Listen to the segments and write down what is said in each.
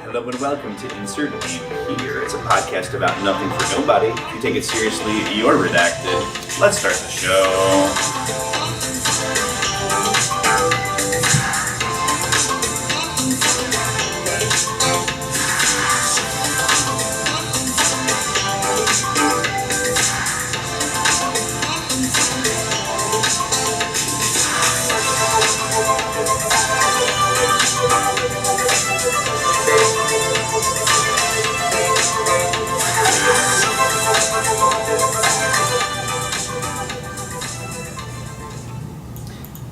Hello and welcome to Insert Name Here. It's a podcast about nothing for nobody. If you take it seriously, you're redacted. Let's start the show.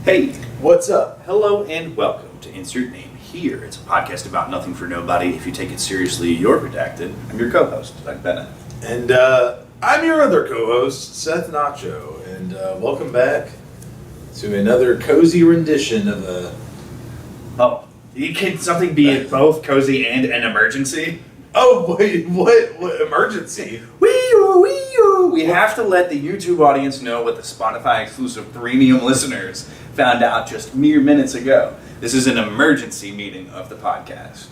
Hey, what's up? Hello and welcome to Insert Name Here. It's a podcast about nothing for nobody. If you take it seriously, you're redacted. I'm your co-host, Doug Bennett. And I'm your other co-host, Seth Nacho. And welcome back to another cozy rendition of a... Oh, can something be both cozy and an emergency? Oh, wait, what emergency? We have to let the YouTube audience know what the Spotify exclusive premium listeners found out just mere minutes ago. This is an emergency meeting of the podcast.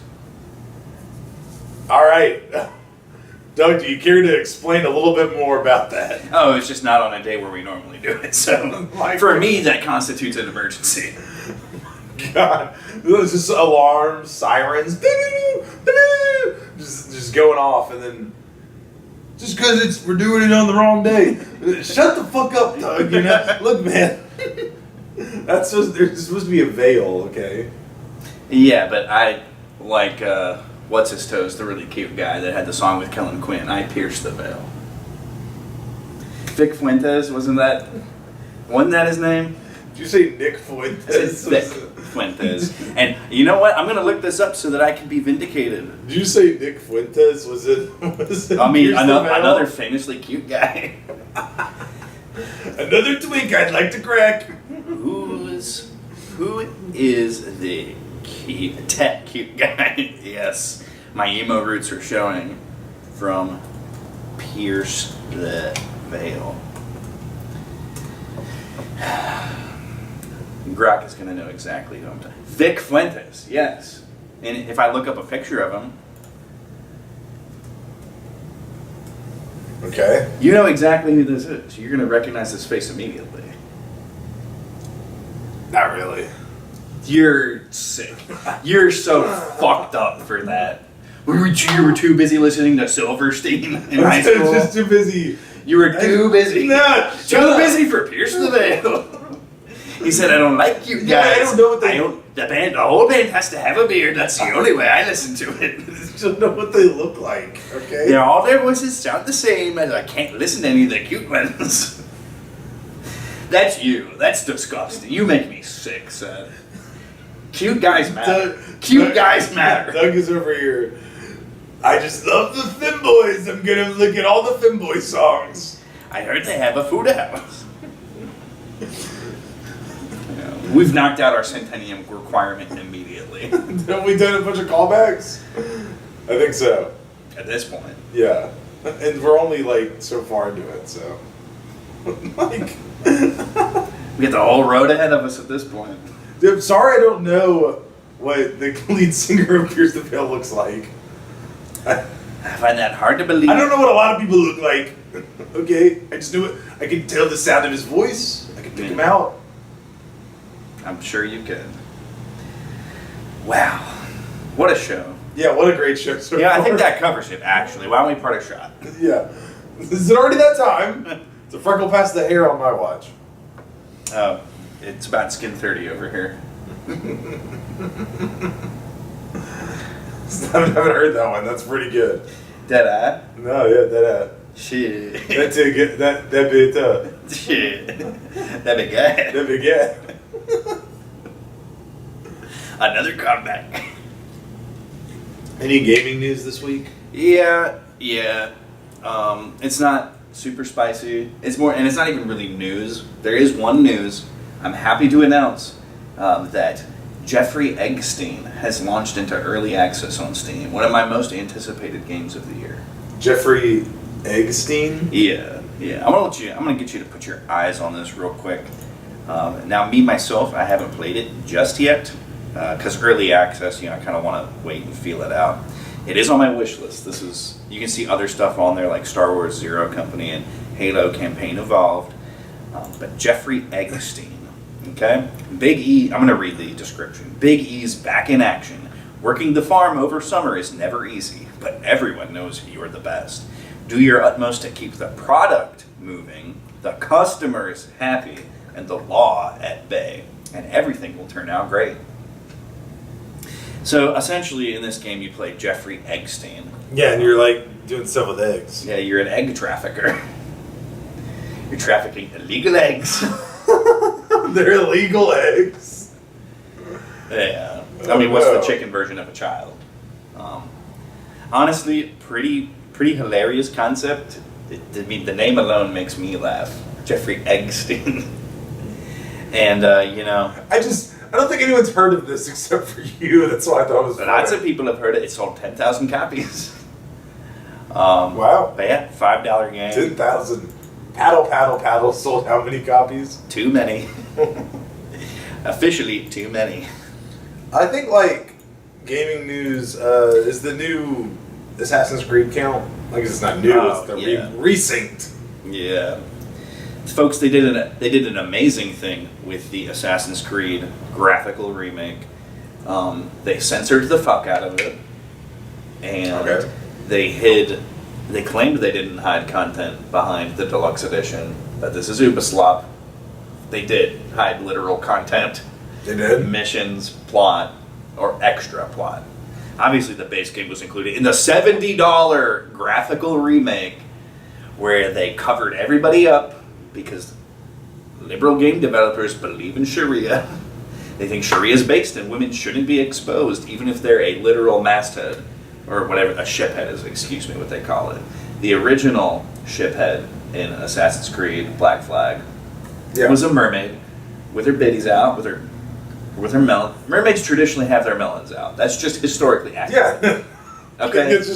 All right. Doug, do you care to explain a little bit more about that? Oh, it's just not on a day where we normally do it. So for me, that constitutes an emergency. God, there's just alarms, sirens, just going off, and then just because we're doing it on the wrong day. Shut the fuck up, Doug. You know, look, man. There's supposed to be a veil, okay? Yeah, but I like what's his toes, the really cute guy that had the song with Kellen Quinn. I pierced the veil. Vic Fuentes, wasn't that his name? Did you say Nick Fuentes? Vic Fuentes. And you know what? I'm gonna look this up so that I can be vindicated. Did you say Nick Fuentes? Was it I mean, another famously cute guy. Another twink I'd like to crack. Who is the cute guy? Yes, my emo roots are showing from Pierce the Veil. Grok is going to know exactly who I'm talking about. Vic Fuentes, yes. And if I look up a picture of him, okay, you know exactly who this is. You're going to recognize his face immediately. Not really. You're sick. You're so fucked up for that. You were too busy listening to Silverstein in high school. Just too busy. You were too busy. No, too busy for Pierce the Veil. He said, "I don't like you guys. Yeah, I don't know what the whole band has to have a beard. That's the only way I listen to it." I don't know what they look like. Okay. Yeah, all their voices sound the same, and I can't listen to any of the cute ones. That's you. That's disgusting. You make me sick, Seth. Cute guys matter. Guys matter. Doug is over here. I just love the Femboys. I'm gonna look at all the Femboy songs. I heard they have a food house. We've knocked out our Centennium requirement immediately. Have we done a bunch of callbacks? I think so. At this point. Yeah. And we're only like so far into it, so. Like. We got the whole road ahead of us at this point. Dude, I'm sorry I don't know what the lead singer of Pierce the Veil looks like. I find that hard to believe. I don't know what a lot of people look like. Okay, I just knew it. I could tell the sound of his voice. I could pick him out. I'm sure you could. Wow. What a show. Yeah, what a great show so Yeah, far. I think that covers it, actually. Why don't we part a shot? Yeah. Is it already that time? It's a freckle past the hair on my watch. Oh, it's about skin 30 over here. I haven't heard that one. That's pretty good. Dead-eye? No, yeah, that. Shit. That's a good. That bit. Shit. That big guy. That big guy. Another comeback. Any gaming news this week? Yeah. It's not super spicy. It's more, and it's not even really news. There is one news. I'm happy to announce that Jeffrey Eggstein has launched into early access on Steam. One of my most anticipated games of the year. Jeffrey Eggstein? Yeah. I'm gonna get you to put your eyes on this real quick. Now, me myself, I haven't played it just yet. because early access, I kind of want to wait and feel it out. It is on my wish list. You can see other stuff on there like Star Wars Zero Company and Halo Campaign Evolved. But Jeffrey Eggstein, okay? Big E, I'm going to read the description. Big E's back in action. Working the farm over summer is never easy, but everyone knows you're the best. Do your utmost to keep the product moving, the customers happy, and the law at bay, and everything will turn out great. So essentially in this game you play Jeffrey Eggstein. Yeah, and you're like doing stuff with eggs. Yeah, you're an egg trafficker. You're trafficking illegal eggs. They're illegal eggs. Yeah. I mean, what's the chicken version of a child? Honestly, pretty hilarious concept. The name alone makes me laugh. Jeffrey Eggstein. And, I don't think anyone's heard of this except for you. That's why I thought it was funny. lots of people have heard it. It sold 10,000 copies. Wow. But yeah, $5 game. 10,000. Paddle sold how many copies? Too many. Officially, too many. I think, like, gaming news is the new Assassin's Creed count. Like, it's not new, it's the resynced. Yeah. Folks, they did an amazing thing with the Assassin's Creed graphical remake. They censored the fuck out of it. And they claimed they didn't hide content behind the deluxe edition, that this is Ubisoft. They did hide literal content. They did? Missions, plot, or extra plot. Obviously the base game was included in the $70 graphical remake, where they covered everybody up because liberal game developers believe in Sharia. They think Sharia is based and women shouldn't be exposed, even if they're a literal masthead, or whatever, a shiphead is, excuse me, what they call it. The original shiphead in Assassin's Creed Black Flag was a mermaid with her biddies out, with her melon. Mermaids traditionally have their melons out. That's just historically accurate. Yeah. Okay. That's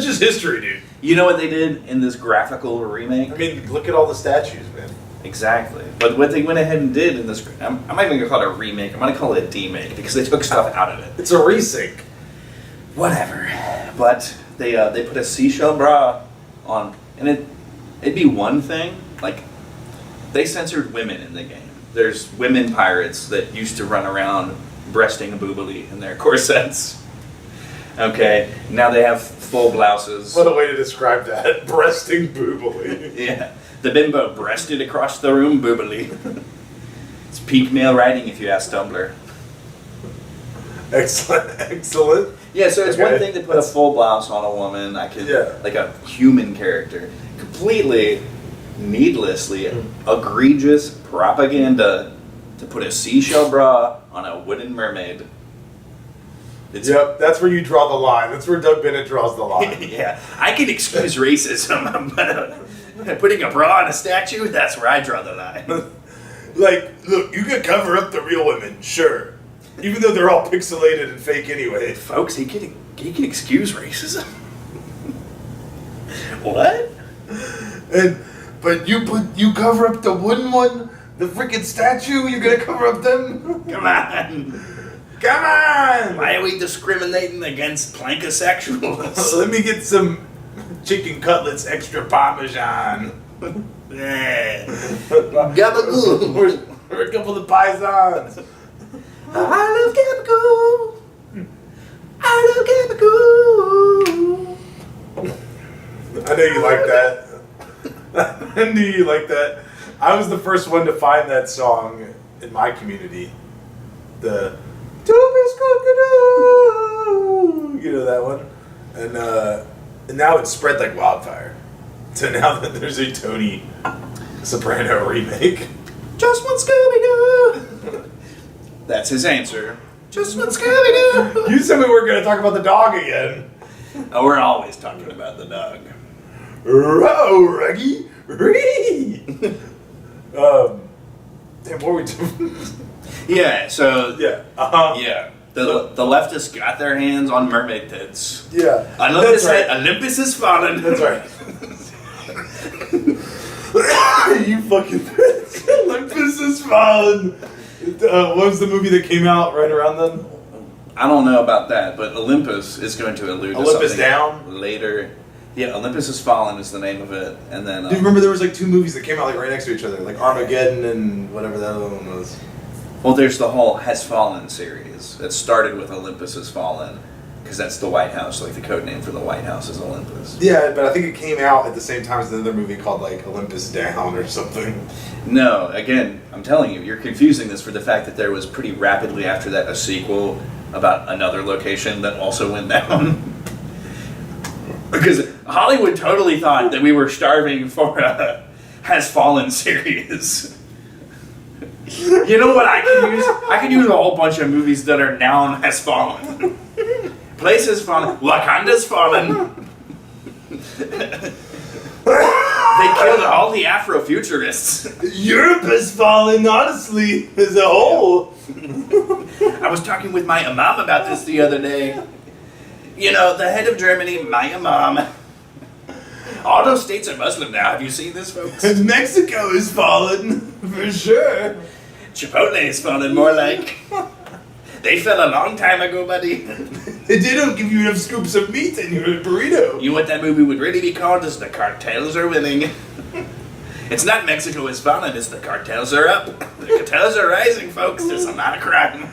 just history, dude. You know what they did in this graphical remake? I mean, look at all the statues, man. Exactly. But what they went ahead and did in this, I'm not even going to call it a remake, I'm going to call it a demake, because they took stuff out of it. It's a resync. Whatever. But they put a seashell bra on, and it'd be one thing, like, they censored women in the game. There's women pirates that used to run around breasting boobily in their corsets. Okay, now they have full blouses. What a way to describe that. Breasting boobily. Yeah, the bimbo breasted across the room boobily. It's peak male writing if you ask Tumblr. Excellent. Yeah, so it's one thing to put a full blouse on a woman, like a human character. Completely, needlessly, egregious propaganda to put a seashell bra on a wooden mermaid. Yep, that's where you draw the line. That's where Doug Bennett draws the line. Yeah, I can excuse racism, but putting a bra on a statue, that's where I draw the line. Like, look, you can cover up the real women, sure. Even though they're all pixelated and fake anyway. Folks, he can excuse racism. What? But you cover up the wooden one, the freaking statue, you're gonna cover up them? Come on. Come on! Why are we discriminating against plankosexuals? Let me get some chicken cutlets, extra parmesan. Gabagoo. We're a couple of paisans. I love Gabagoo. I love Gabagoo. I know you like that. I knew you liked that. I was the first one to find that song in my community. The Tubis Cockadoo! You know that one? And now it's spread like wildfire. So now that there's a Tony Soprano remake. Just one Scooby-Doo. That's his answer. Just one Scooby-Doo. You said we weren't going to talk about the dog again. Oh, we're always talking about the dog. Oh, Ruggy! Ree! Damn, what were we doing? Yeah, so... Yeah. Yeah. The leftists got their hands on mermaid tits. Yeah. Olympus, That's right. Olympus has fallen. That's right. You fucking bitch. Olympus is fallen. What was the movie that came out right around then? I don't know about that, but Olympus is going to allude to Olympus something Down? later. Yeah, Olympus Has Fallen is the name of it, and then Do you remember there was like two movies that came out like right next to each other, like Armageddon and whatever that other one was? well, there's the whole Has Fallen series that started with Olympus Has Fallen, because that's the White House, like the code name for the White House is Olympus. Yeah, but I think it came out at the same time as the other movie called like Olympus Down or something. No, again, I'm telling you, you're confusing this for the fact that there was pretty rapidly after that a sequel about another location that also went down. Because Hollywood totally thought that we were starving for a Has Fallen series. You know what I can use? I can use a whole bunch of movies that are noun Has Fallen. Place has fallen. Wakanda's fallen. They killed all the Afrofuturists. Europe has fallen, honestly, as a whole. I was talking with my imam about this the other day. You know, the head of Germany, my imam. All those states are Muslim now. Have you seen this, folks? Mexico has fallen, for sure. Chipotle is fallen more like. They fell a long time ago, buddy. They don't give you enough scoops of meat in your burrito. You know what that movie would really be called? Is The Cartels Are Winning. It's not Mexico is fallen, it's The Cartels Are Up. The cartels are rising, folks. There's a lot of crime.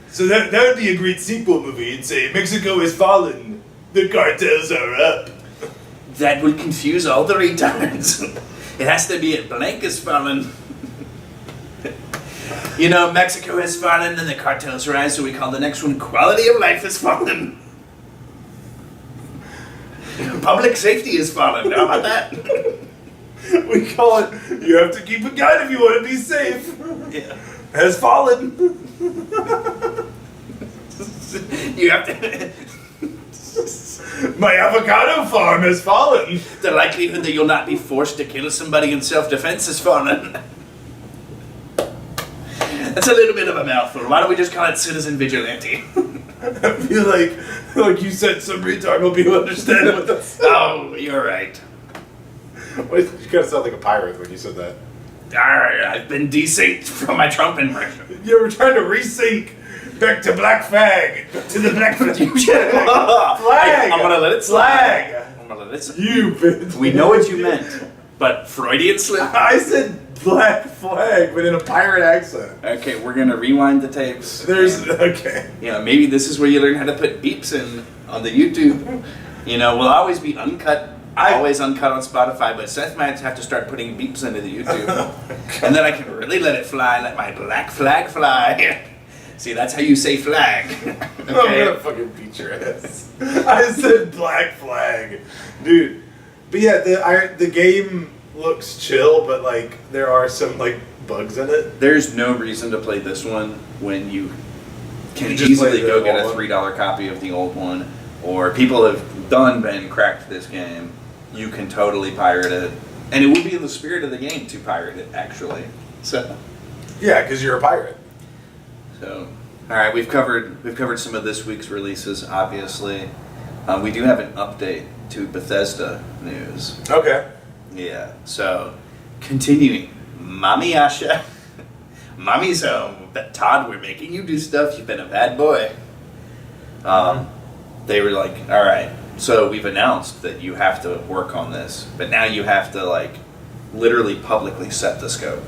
So that would be a great sequel movie. It'd say, Mexico has fallen, the cartels are up. That would confuse all the retards. It has to be blank is fallen. You know, Mexico has fallen and the cartels rise, so we call the next one Quality of Life has fallen. Public safety has fallen. How about that? We call it, you have to keep a gun if you want to be safe. Yeah. Has fallen. You have to. My avocado farm has fallen. The likelihood that you'll not be forced to kill somebody in self-defense has fallen. That's a little bit of a mouthful. Why don't we just call it citizen vigilante? I feel like you said some retard will be able to understand what that's. Oh, you're right. Wait, you kind of sound like a pirate when you said that. Alright, I've been desynced from my Trump impression. You were trying to resync back to Black Flag. To the Black Flag. Flag! I'm gonna let it slide. I'm gonna let it slide. You bitch. We know what you meant, but Freudian slip. I said Black Flag, but in a pirate accent. Okay, we're gonna rewind the tapes. Okay. You know, maybe this is where you learn how to put beeps in on the YouTube. You know, we'll always be uncut. Always uncut on Spotify, but Seth might have to start putting beeps into the YouTube. And then I can really let it fly, let my black flag fly. See, that's how you say flag. Okay? I'm gonna fucking beat your ass. I said Black Flag. Dude. But yeah, the game looks chill, but like there are some like bugs in it. There's no reason to play this one when you can You just easily play the go get a old one? $3 copy of the old one, or people have been cracked this game. You can totally pirate it, and it would be in the spirit of the game to pirate it, actually. So, Yeah, because you're a pirate. all right, we've covered some of this week's releases. Obviously, we do have an update to Bethesda news. Okay. Yeah. So, continuing, Mommy Asha, Mommy's home. Todd, we're making you do stuff. You've been a bad boy. They were like, all right. So we've announced that you have to work on this, but now you have to like literally publicly set the scope.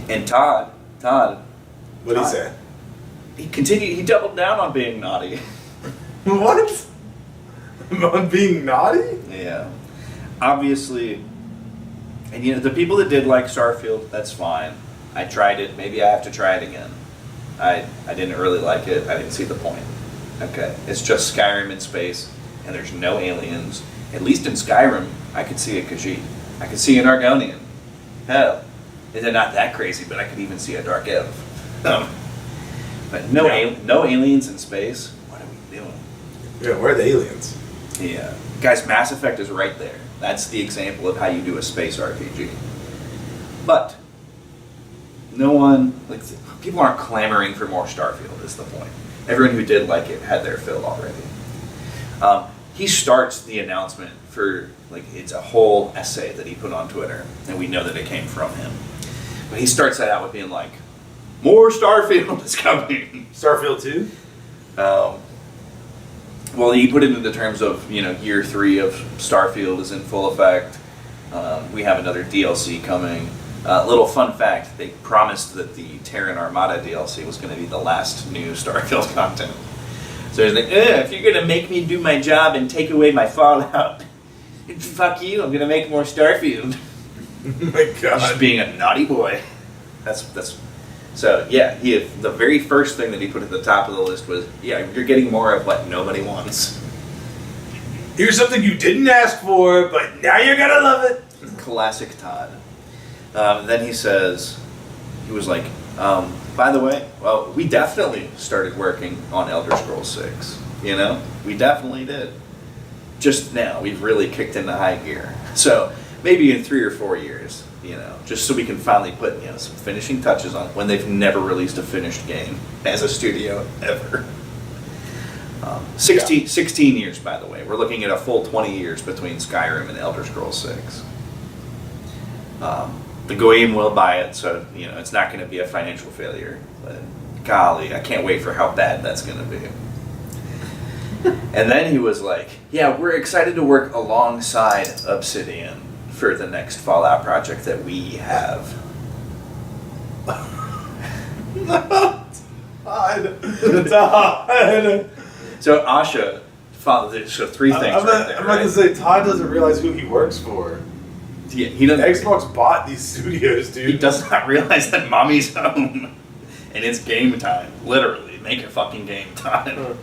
And Todd, What'd he say? he doubled down on being naughty. What? On being naughty? Yeah. Obviously, and you know, the people that did like Starfield, that's fine. I tried it, maybe I have to try it again. I didn't really like it, I didn't see the point. Okay, it's just Skyrim in space, and there's no aliens. At least in Skyrim, I could see a Khajiit. I could see an Argonian. Hell, they're not that crazy, but I could even see a Dark Elf. But no aliens in space? What are we doing? Yeah, where are the aliens? Yeah. Guys, Mass Effect is right there. That's the example of how you do a space RPG. But, no one, people aren't clamoring for more Starfield, is the point. Everyone who did like it had their fill already. He starts the announcement for, it's a whole essay that he put on Twitter, and we know that it came from him. But he starts that out with being like, more Starfield is coming. Starfield 2? Well, he put it into terms of, year 3 of Starfield is in full effect. We have another DLC coming. Little fun fact, they promised that the Terran Armada DLC was going to be the last new Starfield content. So he's like, if you're going to make me do my job and take away my Fallout, fuck you, I'm going to make more Starfield. Oh my god. Just being a naughty boy. That's. So yeah, the very first thing that he put at the top of the list was, you're getting more of what nobody wants. Here's something you didn't ask for, but now you're gonna love it. Classic Todd. Then he says, he was like, by the way, well, we definitely started working on Elder Scrolls 6. We definitely did. Just now, we've really kicked into high gear. So maybe in 3 or 4 years. Just so we can finally put, some finishing touches on it when they've never released a finished game as a studio ever. 16 years, by the way. We're looking at a full 20 years between Skyrim and Elder Scrolls 6. The Goyim will buy it, so, it's not going to be a financial failure. But golly, I can't wait for how bad that's going to be. And then he was like, we're excited to work alongside Obsidian for the next Fallout project that we have. Todd. So Asha, so 3 things I'm right there. about to say, Todd doesn't realize who he works for. Yeah, he doesn't. Xbox bought these studios, dude. He does not realize that mommy's home, and it's game time. Literally, make it fucking game time.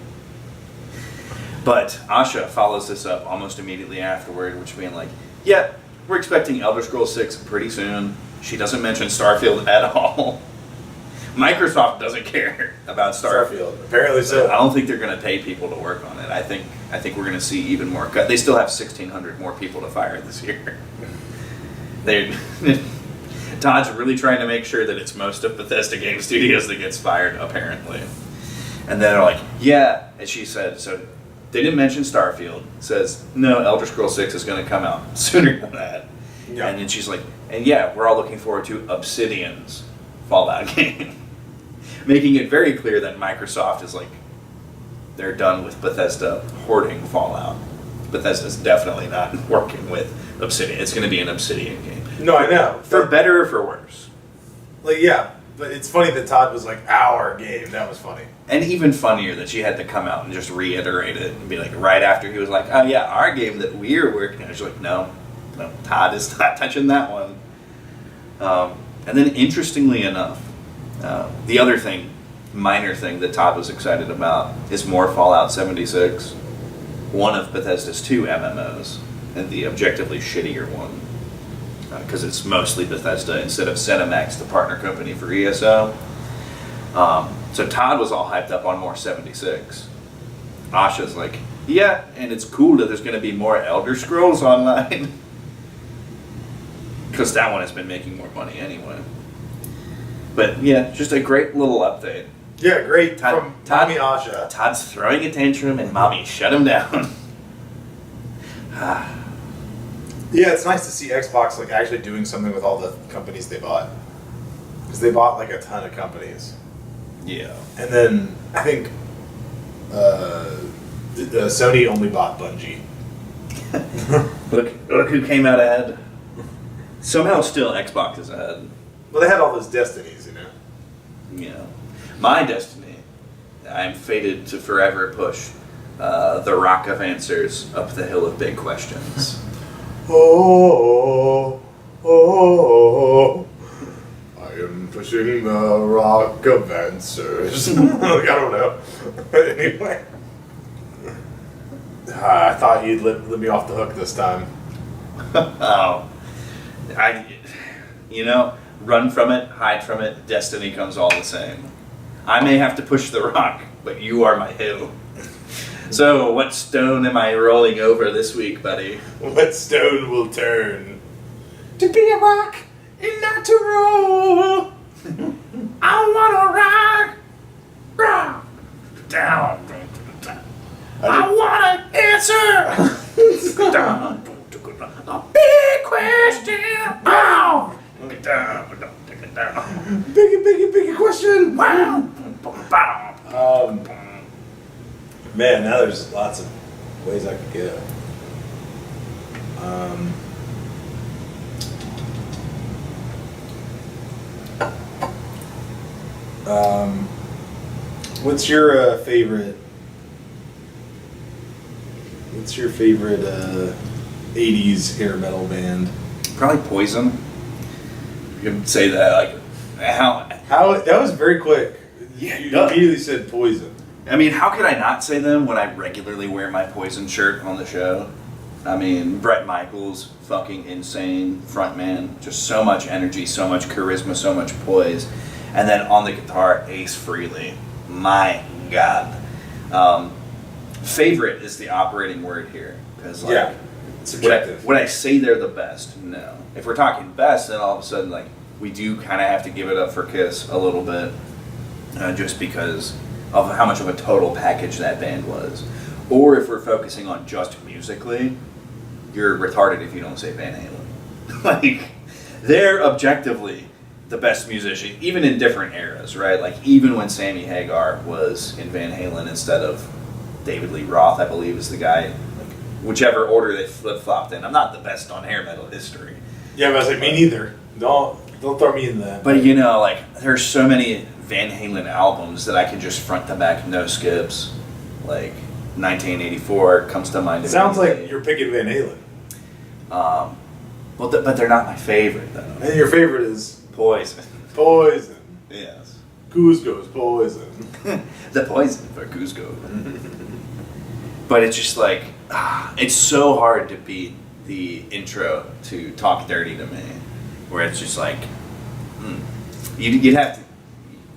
But Asha follows this up almost immediately afterward, which being like, we're expecting Elder Scrolls 6 pretty soon. She doesn't mention Starfield at all. Microsoft doesn't care about Starfield. Apparently so. I don't think they're going to pay people to work on it. I think we're going to see even more cut. They still have 1,600 more people to fire this year. Todd's really trying to make sure that it's most of Bethesda Game Studios that gets fired, apparently. And then they're like, as she said, so they didn't mention Starfield. It says, no, Elder Scrolls 6 is going to come out sooner than that. Yeah. And then she's like, and we're all looking forward to Obsidian's Fallout game. Making it very clear that Microsoft is like, they're done with Bethesda hoarding Fallout. Bethesda's definitely not working with Obsidian. It's going to be an Obsidian game. No, I know. For better or for worse. But it's funny that Todd was like, our game. That was funny. And even funnier that she had to come out and just reiterate it and be like, right after he was like, oh yeah, our game that we're working on. She's like, no, Todd is not touching that one. And then interestingly enough, the other minor thing that Todd was excited about is more Fallout 76, one of Bethesda's 2 MMOs, and the objectively shittier one, because it's mostly Bethesda instead of ZeniMax, the partner company for ESO. So Todd was all hyped up on more 76. Asha's like, and it's cool that there's going to be more Elder Scrolls Online. Because that one has been making more money anyway. But just a great little update. Yeah, great from Mommy Asha. Todd's throwing a tantrum and Mommy shut him down. It's nice to see Xbox actually doing something with all the companies they bought. Because they bought a ton of companies. Yeah. And then I think Sony only bought Bungie. Look who came out ahead. Somehow still Xbox is ahead. Well, they had all those destinies, Yeah. My destiny, I'm fated to forever push the rock of answers up the hill of big questions. Oh, I am pushing the rock of answers. I don't know. Anyway. I thought you'd let me off the hook this time. Run from it, hide from it, destiny comes all the same. I may have to push the rock, but you are my hill. So, what stone am I rolling over this week, buddy? What stone will turn? To be a rock and not to roll. I want to rock down. I want to answer down. A big question. Biggie question. Wow. Man, now there's lots of ways I could go. What's your favorite? What's your favorite 80s hair metal band? Probably Poison. You could say that, like, how That was very quick. Yeah, You duh. immediately said Poison. I mean, how could I not say them when I regularly wear my Poison shirt on the show? I mean, Bret Michaels, fucking insane frontman, just so much energy, so much charisma, so much poise. And then on the guitar, Ace Frehley. My God. Favorite is the operating word here. Because, like, Yeah. Subjective. Would I say they're the best? No. If we're talking best, then all of a sudden, like, we do kind of have to give it up for Kiss a little bit, just because of how much of a total package that band was. Or if we're focusing on just musically, you're retarded if you don't say Van Halen. Like, they're objectively the best musician, even in different eras, right? Like, even when Sammy Hagar was in Van Halen instead of David Lee Roth, I believe, is the guy. Like, whichever order they flip-flopped in. I'm not the best on hair metal history. Yeah, but I was like, me neither. Don't throw me in that. But, you know, like, there's so many Van Halen albums that I can just front to back, no skips. Like, 1984 comes to mind. It sounds like you're picking Van Halen. Well, but they're not my favorite, though. And your favorite is Poison. Poison. Yes. Cusco's Poison. The Poison for Cusco. But it's just like, it's so hard to beat the intro to Talk Dirty to Me, where it's just like, you'd have to,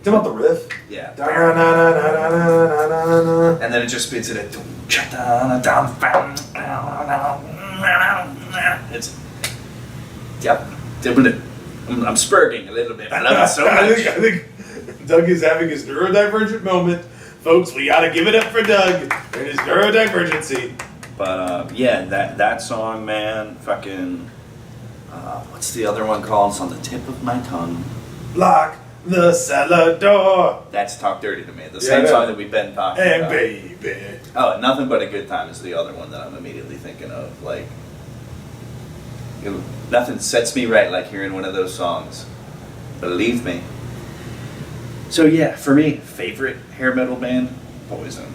Talking about the riff? yeah. Da-na-na-na-na-na-na-na-na. And then it just spits it at, it's, yep, I'm spurging a little bit. I love it so I much. think Doug is having his neurodivergent moment. Folks, we gotta give it up for Doug and his neurodivergency. But yeah, that song, man, fucking, what's the other one called? It's on the tip of my tongue. Lock the cellar door. That's Talk Dirty to Me, the Yeah, same yeah. song that we've been talking And about. baby. Oh, Nothing But a Good Time is the other one that I'm immediately thinking of. Like, nothing sets me right like hearing one of those songs. Believe me. So yeah, for me, favorite hair metal band, Poison.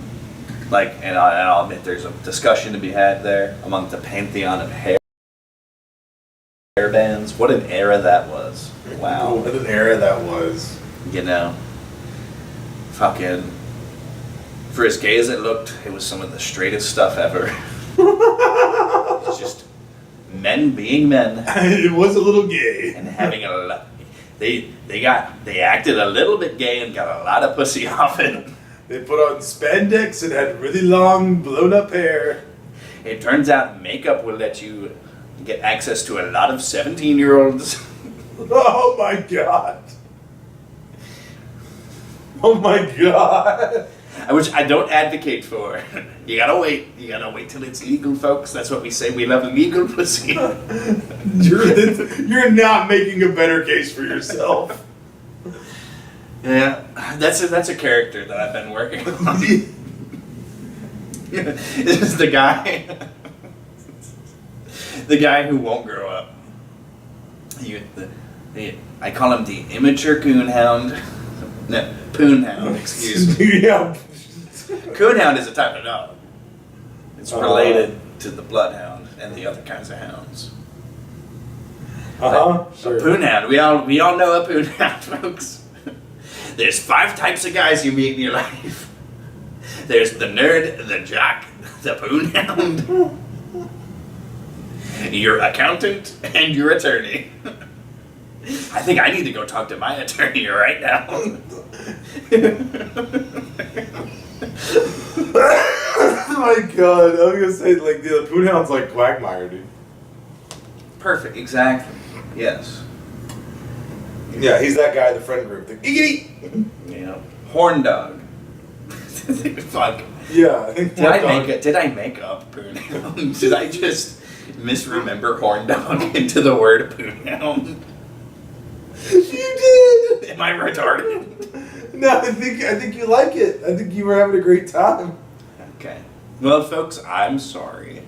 Like, and I'll admit there's a discussion to be had there among the pantheon of hair bands. What an era that was. Wow. What an era that was. You know, fucking, for as gay as it looked, it was some of the straightest stuff ever. It's just men being men It was a little gay. and having a lot. They acted a little bit gay and got a lot of pussy off it. They put on spandex and had really long, blown up hair. It turns out makeup will let you get access to a lot of 17-year-olds. Oh my god. Oh my god. Which I don't advocate for. You gotta wait. You gotta wait till it's legal, folks. That's what we say. We love legal pussy. You're not making a better case for yourself. Yeah, that's a character that I've been working on. This is the guy who won't grow up. I call him the immature coonhound. No, poonhound, excuse me. Yeah. Coonhound is a type of dog. It's related to the bloodhound and the other kinds of hounds. Uh-huh. A Sure. poonhound, we all know a poonhound, folks. There's 5 types of guys you meet in your life. There's the nerd, the jock, the poonhound, your accountant, and your attorney. I think I need to go talk to my attorney right now. Oh my god, I was gonna say, like, the Poonhound's like Quagmire, dude. Perfect, exactly. Yes. Yeah, he's that guy in the friend group. The giggity! You know, horn dog. Fuck. Yeah, I think Did I make up poonhound? Did I just misremember horn dog into the word poonhound? You did. Am I retarded? No, I think you like it. I think you were having a great time. Okay. Well, folks, I'm sorry.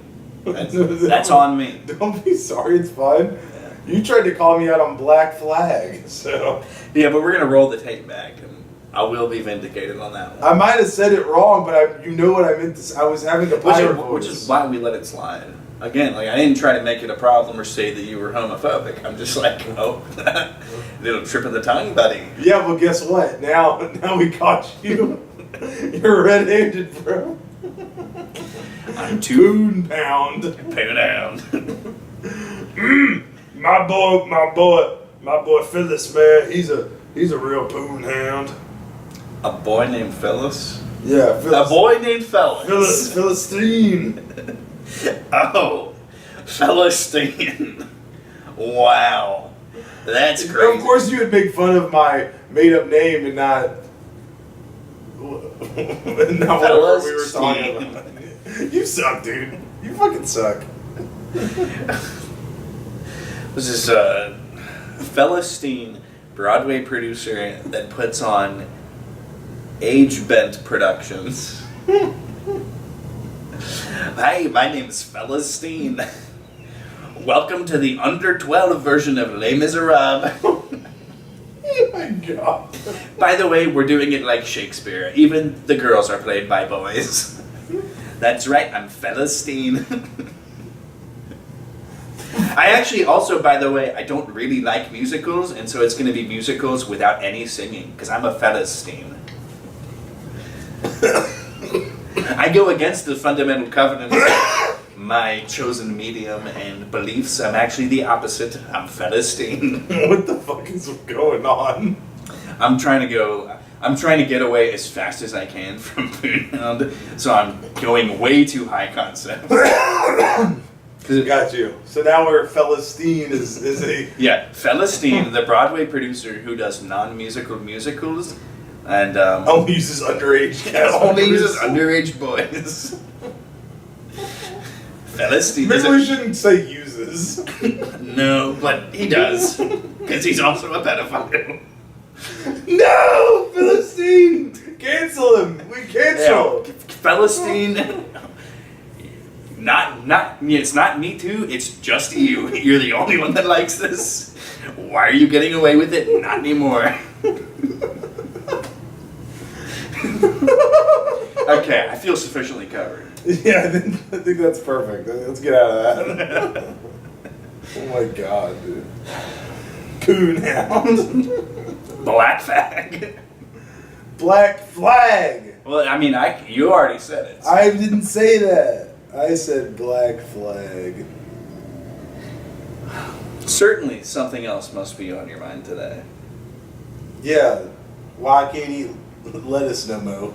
That's on me. Don't be sorry. It's fine. Yeah. You tried to call me out on Black Flag, so Yeah, but we're gonna roll the tape back, and I will be vindicated on that one. I might have said it wrong, but you know what I meant to say. I was having a Which is why we let it slide. Again, like I didn't try to make it a problem or say that you were homophobic. I'm just like, oh, little trip of the tongue, buddy. Yeah, well, guess what? Now we caught you. You're red-handed, bro. I'm too Poon pound. pay down. My boy Phyllis, man. He's a real poon hound. A boy named Phyllis. Yeah, A Phyllis. boy named Phyllis. Philistine. Oh, Philistine. Wow, that's crazy. Of course, you would make fun of my made-up name and not whatever we were talking about. You suck, dude. You fucking suck. This is Philistine, Broadway producer that puts on Age Bent Productions. Hi, my name is Philistine. Welcome to the under 12 version of Les Miserables. Oh my god. By the way, we're doing it like Shakespeare. Even the girls are played by boys. That's right, I'm Philistine. I actually also, by the way, I don't really like musicals, and so it's going to be musicals without any singing, because I'm a Philistine. I go against the fundamental covenants of my chosen medium and beliefs. I'm actually the opposite. I'm Philistine. What the fuck is going on? I'm trying to get away as fast as I can from Poonhound, so I'm going way too high concept. Got you. So now we're Philistine is a... Yeah, Philistine, the Broadway producer who does non-musical musicals, and only uses underage cast only members. uses underage boys. Philistine. Maybe we shouldn't say uses. No, but he does, because he's also a pedophile. No! Philistine! Cancel him! We cancel! Yeah, Philistine. It's not me too, it's just you. You're the only one that likes this. Why are you getting away with it? Not anymore. Okay, I feel sufficiently covered. Yeah, I think that's perfect. Let's get out of that. Oh my god, dude. Poonhound. Black flag. Black flag! Well, I mean, you already said it. I didn't say that. I said black flag. Certainly something else must be on your mind today. Yeah. Why I can't eat lettuce no more?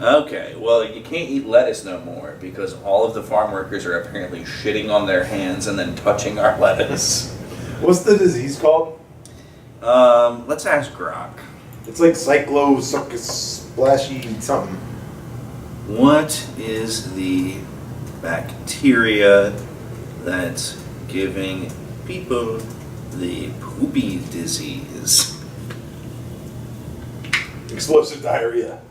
Okay, well, you can't eat lettuce no more because all of the farm workers are apparently shitting on their hands and then touching our lettuce. What's the disease called? Let's ask Grok. It's like cyclosuckus splashy something. What is the bacteria that's giving people the poopy disease? Explosive diarrhea.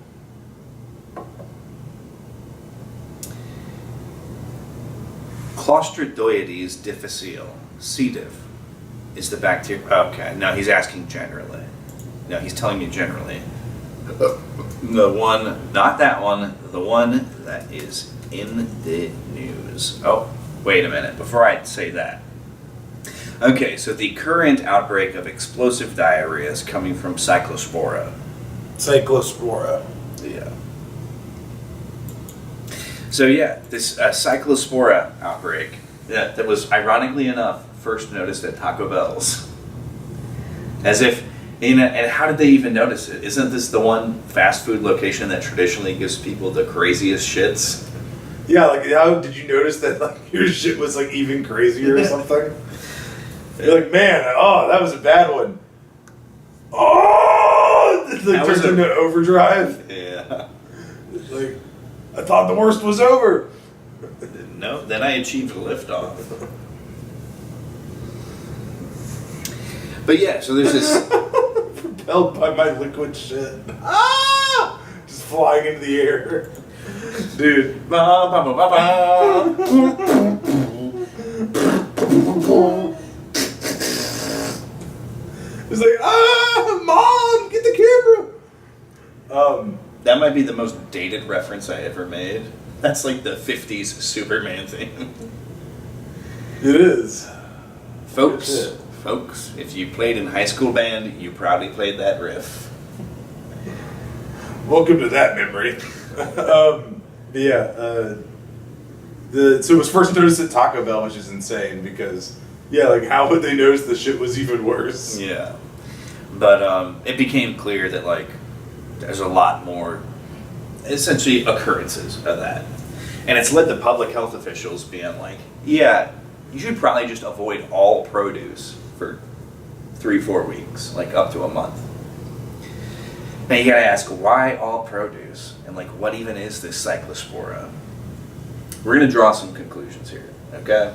Clostridioides difficile, C. diff, is the bacteria. Okay, no, he's asking generally. No, he's telling me generally. The one, not that one, the one that is in the news. Oh, wait a minute, before I say that. Okay, so the current outbreak of explosive diarrhea is coming from Cyclospora. Cyclospora. Yeah. So yeah, this Cyclospora outbreak that was ironically enough first noticed at Taco Bell's. As if, and how did they even notice it? Isn't this the one fast food location that traditionally gives people the craziest shits? Yeah, like how did you notice that like your shit was like even crazier or something? You're like, man, oh, that was a bad one. Oh, it like, That was turns into overdrive. Yeah. Like, I thought the worst was over. No, then I achieved a liftoff. But yeah, so there's this. Propelled by my liquid shit. Ah! Just flying into the air. Dude. Ba, ba, ba, ba, ba. It's like, Mom, get the camera. That might be the most dated reference I ever made. That's like the 50s Superman thing. It is. Folks, Good shit. folks, if you played in high school band, you probably played that riff. Welcome to that memory. So it was first noticed at Taco Bell, which is insane because, yeah, like how would they notice the shit was even worse? Yeah. But it became clear that, like, there's a lot more, essentially, occurrences of that. And it's led to public health officials being like, yeah, you should probably just avoid all produce for 3-4 weeks, like up to a month. Now you gotta ask, why all produce? And like, what even is this Cyclospora? We're gonna draw some conclusions here, okay?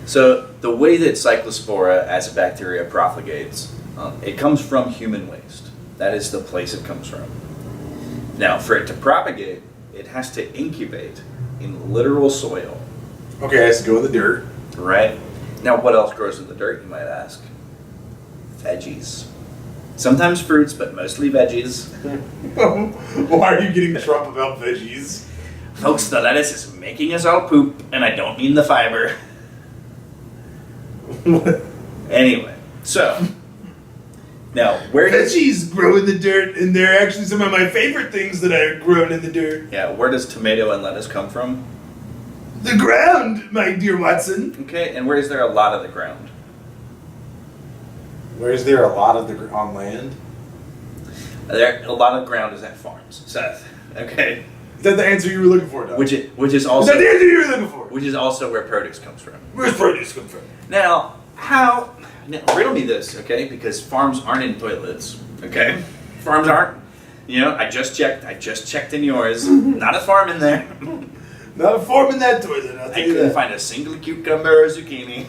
So the way that Cyclospora as a bacteria propagates, it comes from human waste. That is the place it comes from. Now, for it to propagate, it has to incubate in literal soil, Okay, it has to go in the dirt. right? Now, what else grows in the dirt, you might ask? Veggies. Sometimes fruits, but mostly veggies. Why are you getting Trump about veggies? Folks, the lettuce is making us all poop, and I don't mean the fiber. Anyway, so now where does Veggies grow in the dirt, and they're actually some of my favorite things that are grown in the dirt. where does tomato and lettuce come from? The ground, my dear Watson. Okay, and where is there a lot of the ground? Where's there a lot of the on land? There, a lot of ground is at farms, Seth. Okay, Is that the answer you were looking for, Doug? which is Is that also the answer you were looking for? which is also where produce comes from. Where's produce come from? Now, now, riddle me this, okay? Because farms aren't in toilets, okay? Farms aren't. You know, I just checked in yours. Not a farm in there. Not a farm in that toilet, I'll I tell you couldn't that. find a single cucumber or zucchini.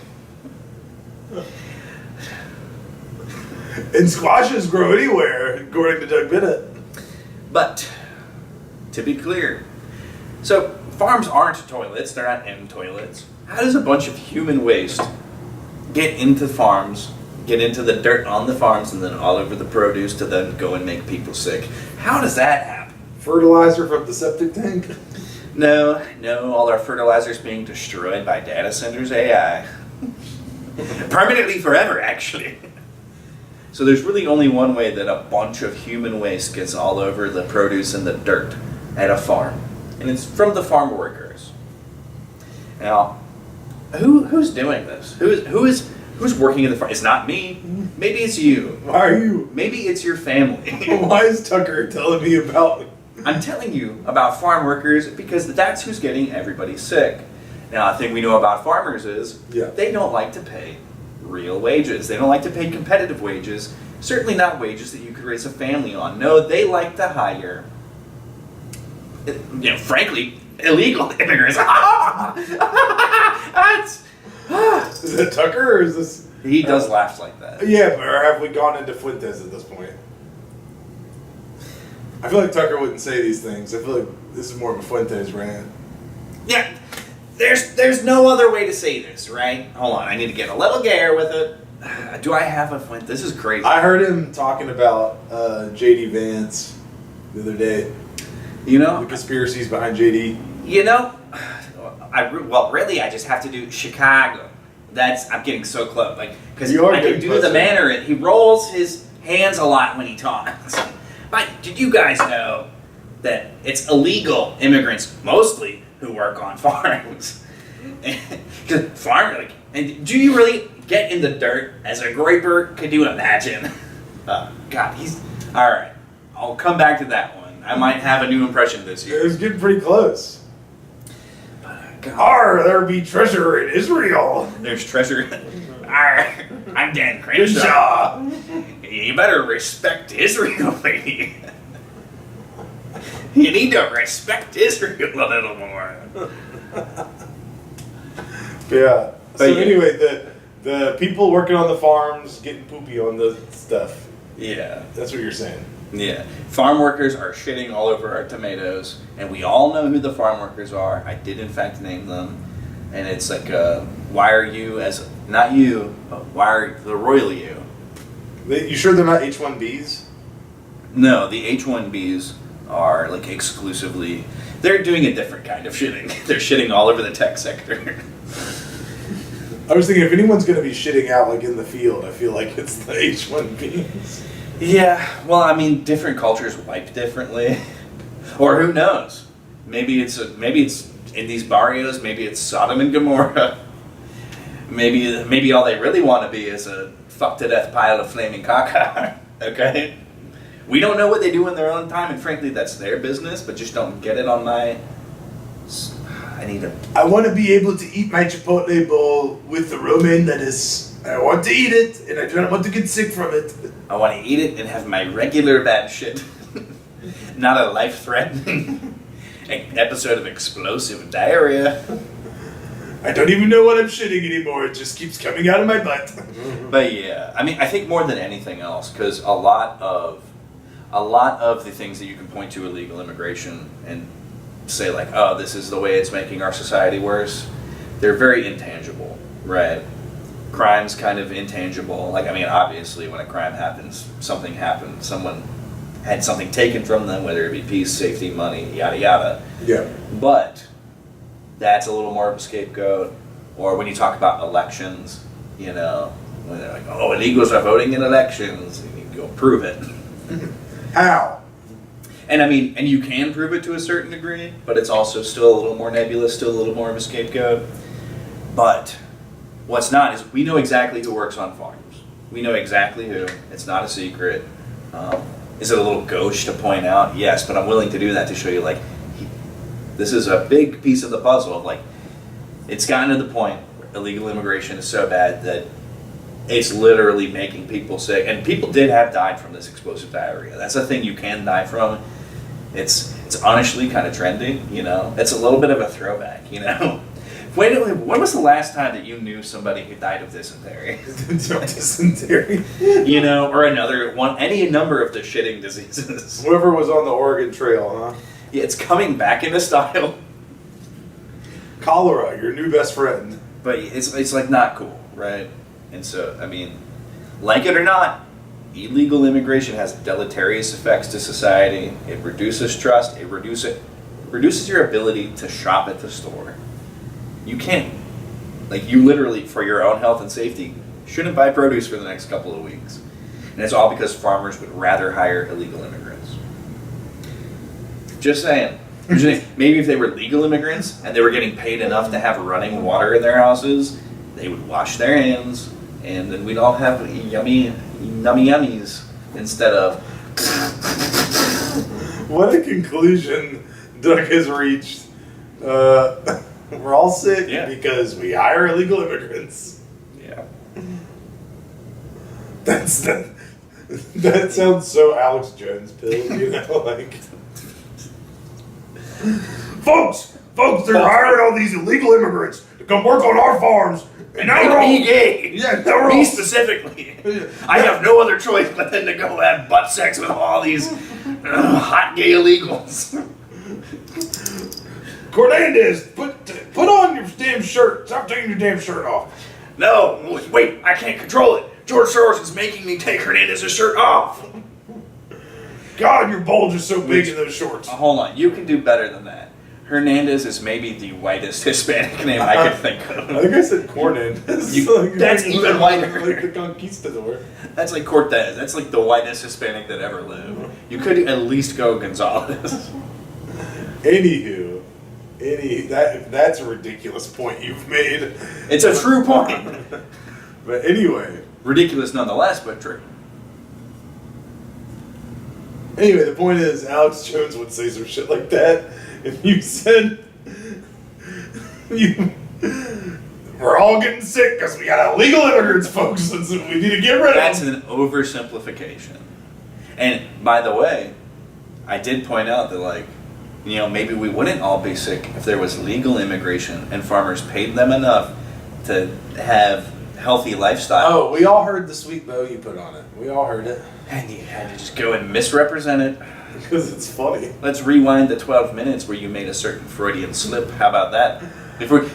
And squashes grow anywhere, according to Doug Bennett. But, to be clear, so farms aren't toilets, they're not in toilets. How does a bunch of human waste get into farms, get into the dirt on the farms, and then all over the produce to then go and make people sick? How does that happen? Fertilizer from the septic tank? No, all our fertilizers being destroyed by data centers AI. Permanently forever, actually. So there's really only one way that a bunch of human waste gets all over the produce and the dirt at a farm. And it's from the farm workers. Now, who's doing this? Who's working at the farm? It's not me. Maybe it's you. Why are you? Maybe it's your family. Why is Tucker telling me about? I'm telling you about farm workers because that's who's getting everybody sick. Now, the thing we know about farmers is they don't like to pay real wages. They don't like to pay competitive wages. Certainly not wages that you could raise a family on. No, they like to hire, frankly, illegal immigrants. Is that Tucker or is this? He does laugh like that. Yeah, but or have we gone into Fuentes at this point? I feel like Tucker wouldn't say these things. I feel like this is more of a Fuentes rant. Yeah, there's no other way to say this, right? Hold on, I need to get a little gayer with it. Do I have a point? This is crazy. I heard him talking about JD Vance the other day. You know, The conspiracies behind JD. Really, I just have to do Chicago. I'm getting so close, because You are I can getting do closer. the manner. He rolls his hands a lot when he talks. But did you guys know that it's illegal immigrants mostly who work on farms? And do you really get in the dirt as a graper? Could you imagine? God, he's all right. I'll come back to that one. I might have a new impression this It year. was getting pretty close. God. There be treasure in Israel. There's treasure. Arr, I'm Dan Crenshaw. You better respect Israel, lady. You need to respect Israel a little more. Yeah. So But yeah. anyway, The people working on the farms getting poopy on the stuff. Yeah. That's what you're saying. Yeah. Farm workers are shitting all over our tomatoes, and we all know who the farm workers are. I did, in fact, name them. And it's like, why are you as, not you, but why are the royal you? You sure they're not H-1Bs? No, the H-1Bs are like exclusively, they're doing a different kind of shitting. They're shitting all over the tech sector. I was thinking if anyone's going to be shitting out like in the field, I feel like it's the H-1Bs. Yeah, well, I mean, different cultures wipe differently. Or who knows? Maybe it's in these barrios, maybe it's Sodom and Gomorrah. Maybe all they really want to be is a fuck to death pile of flaming caca. Okay? We don't know what they do in their own time, and frankly, that's their business, but just don't get it on my... I want to be able to eat my Chipotle bowl with the romaine lettuce. I want to eat it, and I don't want to get sick from it. I want to eat it and have my regular bad shit. Not a life-threatening episode of explosive diarrhea. I don't even know what I'm shitting anymore. It just keeps coming out of my butt. But yeah, I mean, I think more than anything else, because a lot of the things that you can point to illegal immigration and say like, oh, this is the way it's making our society worse, they're very intangible, right? Crime's kind of intangible. Like, I mean, obviously when a crime happens, something happened. Someone had something taken from them, whether it be peace, safety, money, yada yada. Yeah. But that's a little more of a scapegoat. Or when you talk about elections, you know, when they're like, oh, illegals are voting in elections, and you go prove it. How? And I mean, and you can prove it to a certain degree, but it's also still a little more nebulous, still a little more of a scapegoat. But what's not is we know exactly who works on farms. We know exactly who. It's not a secret. Is it a little gauche to point out? Yes, but I'm willing to do that to show you, like, this is a big piece of the puzzle of, like, it's gotten to the point where illegal immigration is so bad that it's literally making people sick. And people did have died from this explosive diarrhea. That's a thing you can die from. It's honestly kind of trendy, you know? It's a little bit of a throwback, you know? When was the last time that you knew somebody who died of dysentery? Dysentery. You know, or any number of the shitting diseases. Whoever was on the Oregon Trail, huh? Yeah, it's coming back into style. Cholera, your new best friend. But it's like not cool, right? And so, I mean, like it or not, illegal immigration has deleterious effects to society. It reduces trust. It reduces your ability to shop at the store. You can't, like, you literally, for your own health and safety, shouldn't buy produce for the next couple of weeks. And it's all because farmers would rather hire illegal immigrants. Just saying. Maybe if they were legal immigrants and they were getting paid enough to have running water in their houses, they would wash their hands, and then we'd all have yummies instead of... What a conclusion Doug has reached. We're all sick because we hire illegal immigrants. Yeah. That sounds so Alex Jones pill, you know, like... Folks, they're hiring all these illegal immigrants to come work on our farms. And now we're all gay. Yeah, now we're Me all specifically. I have no other choice but then to go have butt sex with all these hot gay illegals. Cornandez, put on your damn shirt. Stop taking your damn shirt off. No, wait, I can't control it. George Soros is making me take Hernandez's shirt off. God, your bulge is so big in those shorts. Hold on, you can do better than that. Hernandez is maybe the whitest Hispanic name I could think of. I think I said Cornandez. That's even whiter. Like the conquistador. That's like Cortez. That's like the whitest Hispanic that ever lived. You could at least go Gonzalez. Anywho, that's a ridiculous point you've made. It's a true point. But anyway. Ridiculous nonetheless, but true. Anyway, the point is, Alex Jones would say some shit like that, and you said, we're all getting sick because we got illegal immigrants, folks, and so we need to get rid of them. That's an oversimplification. And, by the way, I did point out that, like, you know, maybe we wouldn't all be sick if there was legal immigration and farmers paid them enough to have healthy lifestyle. Oh, we all heard the sweet bow you put on it. We all heard it. And you had to just go and misrepresent it. Because it's funny. Let's rewind the 12 minutes where you made a certain Freudian slip. How about that?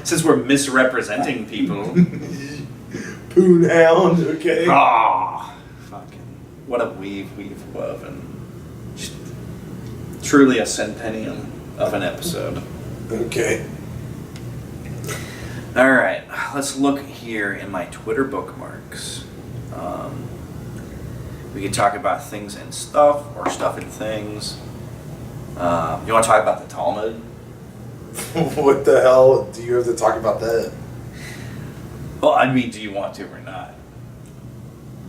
Since we're misrepresenting people. Poonhound, okay. Ah, fucking, what a we've woven. Just truly a centennium of an episode. Okay. All right, let's look here in my Twitter bookmarks. We could talk about things and stuff, or stuff and things. You want to talk about the Talmud? What the hell do you have to talk about that? Well, I mean, do you want to or not?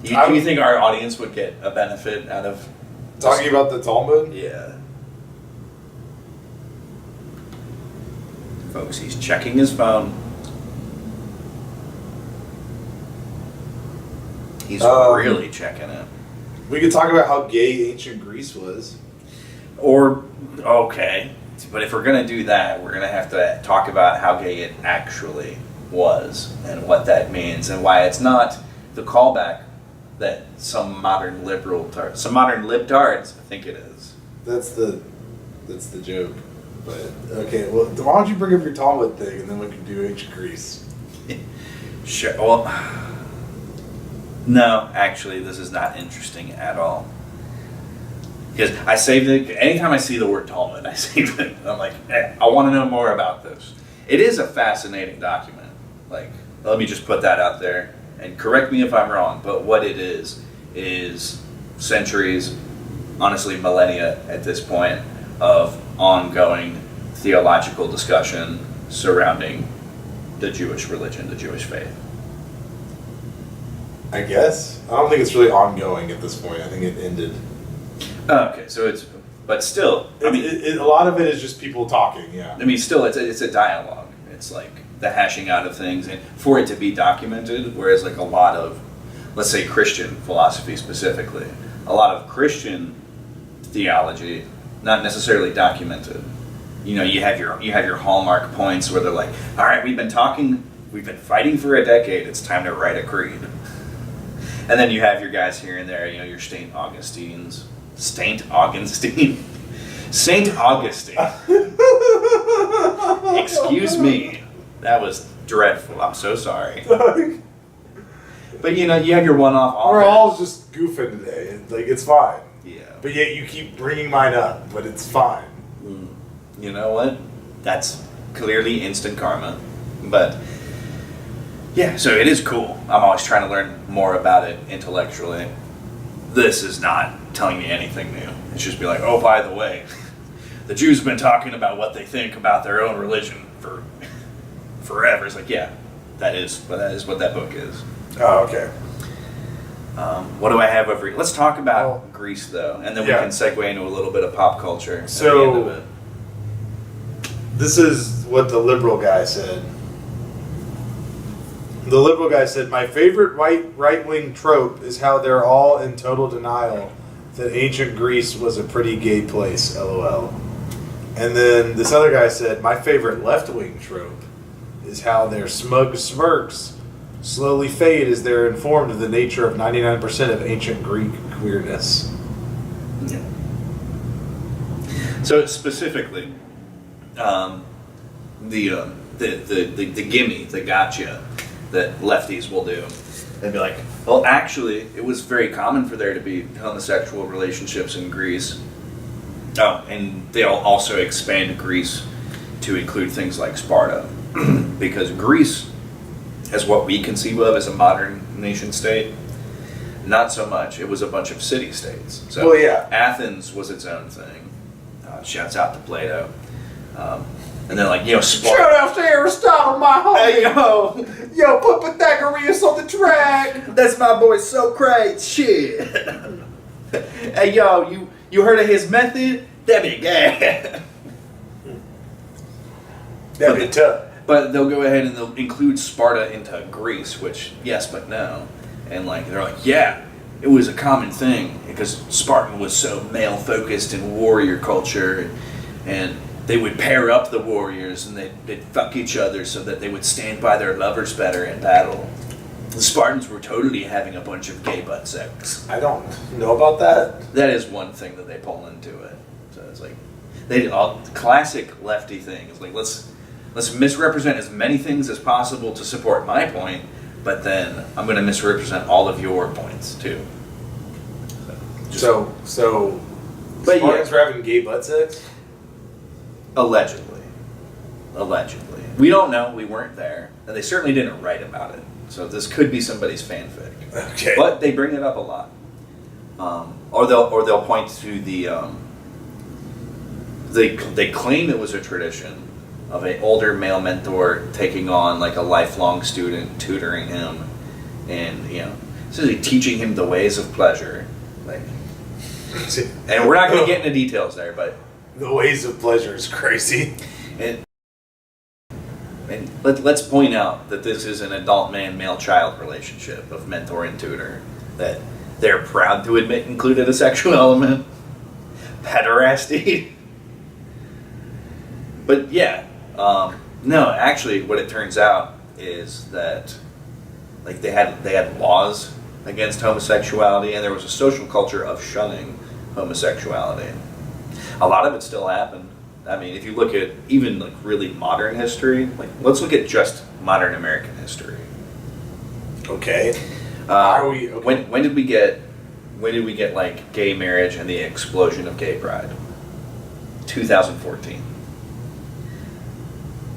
Do you think our audience would get a benefit out of Talking about the Talmud? Yeah. Folks, he's checking his phone. He's really checking it. We could talk about how gay ancient Greece was. Or, okay. But if we're going to do that, we're going to have to talk about how gay it actually was and what that means and why it's not the callback that some modern libtards think it is. That's the joke. But okay, well, why don't you bring up your Talmud thing and then we can do ancient Greece? Sure. Well, no, actually, this is not interesting at all. Because I saved it. Anytime I see the word Talmud, I save it. I'm like, I want to know more about this. It is a fascinating document. Like, let me just put that out there and correct me if I'm wrong. But what it is centuries, honestly, millennia at this point of ongoing theological discussion surrounding the Jewish religion, the Jewish faith. I guess. I don't think it's really ongoing at this point. I think it ended. Okay, so but still, I mean, a lot of it is just people talking. Yeah. I mean, still, it's a dialogue. It's like the hashing out of things, and for it to be documented. Whereas, like a lot of, let's say, Christian philosophy specifically, a lot of Christian theology, not necessarily documented. You know, you have your hallmark points where they're like, all right, we've been fighting for a decade. It's time to write a creed. And then you have your guys here and there, your Saint Augustine. Saint Augustine. Excuse me. That was dreadful. I'm so sorry. But you have your one-off. We're all just goofing today. Like, it's fine. Yeah. But yet you keep bringing mine up, but it's fine. You know what? That's clearly instant karma. But yeah, so it is cool. I'm always trying to learn more about it intellectually. This is not telling me anything new. It's just be like, oh, by the way, the Jews have been talking about what they think about their own religion for forever. It's like, yeah, that is what that book is. Oh, okay. What do I have over here? Let's talk about Greece, though, and then we can segue into a little bit of pop culture so, at the end of it. This is what the liberal guy said. The liberal guy said, my favorite right-wing trope is how they're all in total denial that ancient Greece was a pretty gay place, LOL. And then this other guy said, my favorite left-wing trope is how their smug smirks slowly fade as they're informed of the nature of 99% of ancient Greek queerness. Yeah. So specifically, the gimme, the gotcha that lefties will do. They'd be like, well, actually, it was very common for there to be homosexual relationships in Greece. Oh, and they'll also expand Greece to include things like Sparta. Because Greece, as what we conceive of as a modern nation state, not so much. It was a bunch of city-states. So well, yeah. Athens was its own thing. Shouts out to Plato. And then, Sparta. Shout out to Aristotle, my homie. Hey, yo. Yo, put Pythagoras on the track. That's my boy Socrates. Shit. Hey, yo, you heard of his method? That'd be gay. That'd be tough. But they'll go ahead and they'll include Sparta into Greece, which, yes, but no. And, they're like, yeah, it was a common thing because Spartan was so male-focused in warrior culture, and they would pair up the warriors and they'd fuck each other so that they would stand by their lovers better in battle. The Spartans were totally having a bunch of gay butt sex. I don't know about that. That is one thing that they pull into it. So it's like they all classic lefty thing. It's like let's misrepresent as many things as possible to support my point, but then I'm going to misrepresent all of your points too. So But Spartans were having gay butt sex? Allegedly. We don't know. We weren't there, and they certainly didn't write about it. So this could be somebody's fanfic. Okay. But they bring it up a lot, or they'll point to the. They claim it was a tradition of an older male mentor taking on like a lifelong student, tutoring him, and essentially teaching him the ways of pleasure. Like, and we're not going to get into details there, but the ways of pleasure is crazy. and let's point out that this is an adult male child relationship of mentor and tutor that they're proud to admit included a sexual element, pederasty. But yeah, no, actually, what it turns out is that like they had laws against homosexuality, and there was a social culture of shunning homosexuality. A lot of it still happened. I mean, if you look at even like really modern history, like let's look at just modern American history. Okay. Are we? Okay. When did we get like gay marriage and the explosion of gay pride? 2014.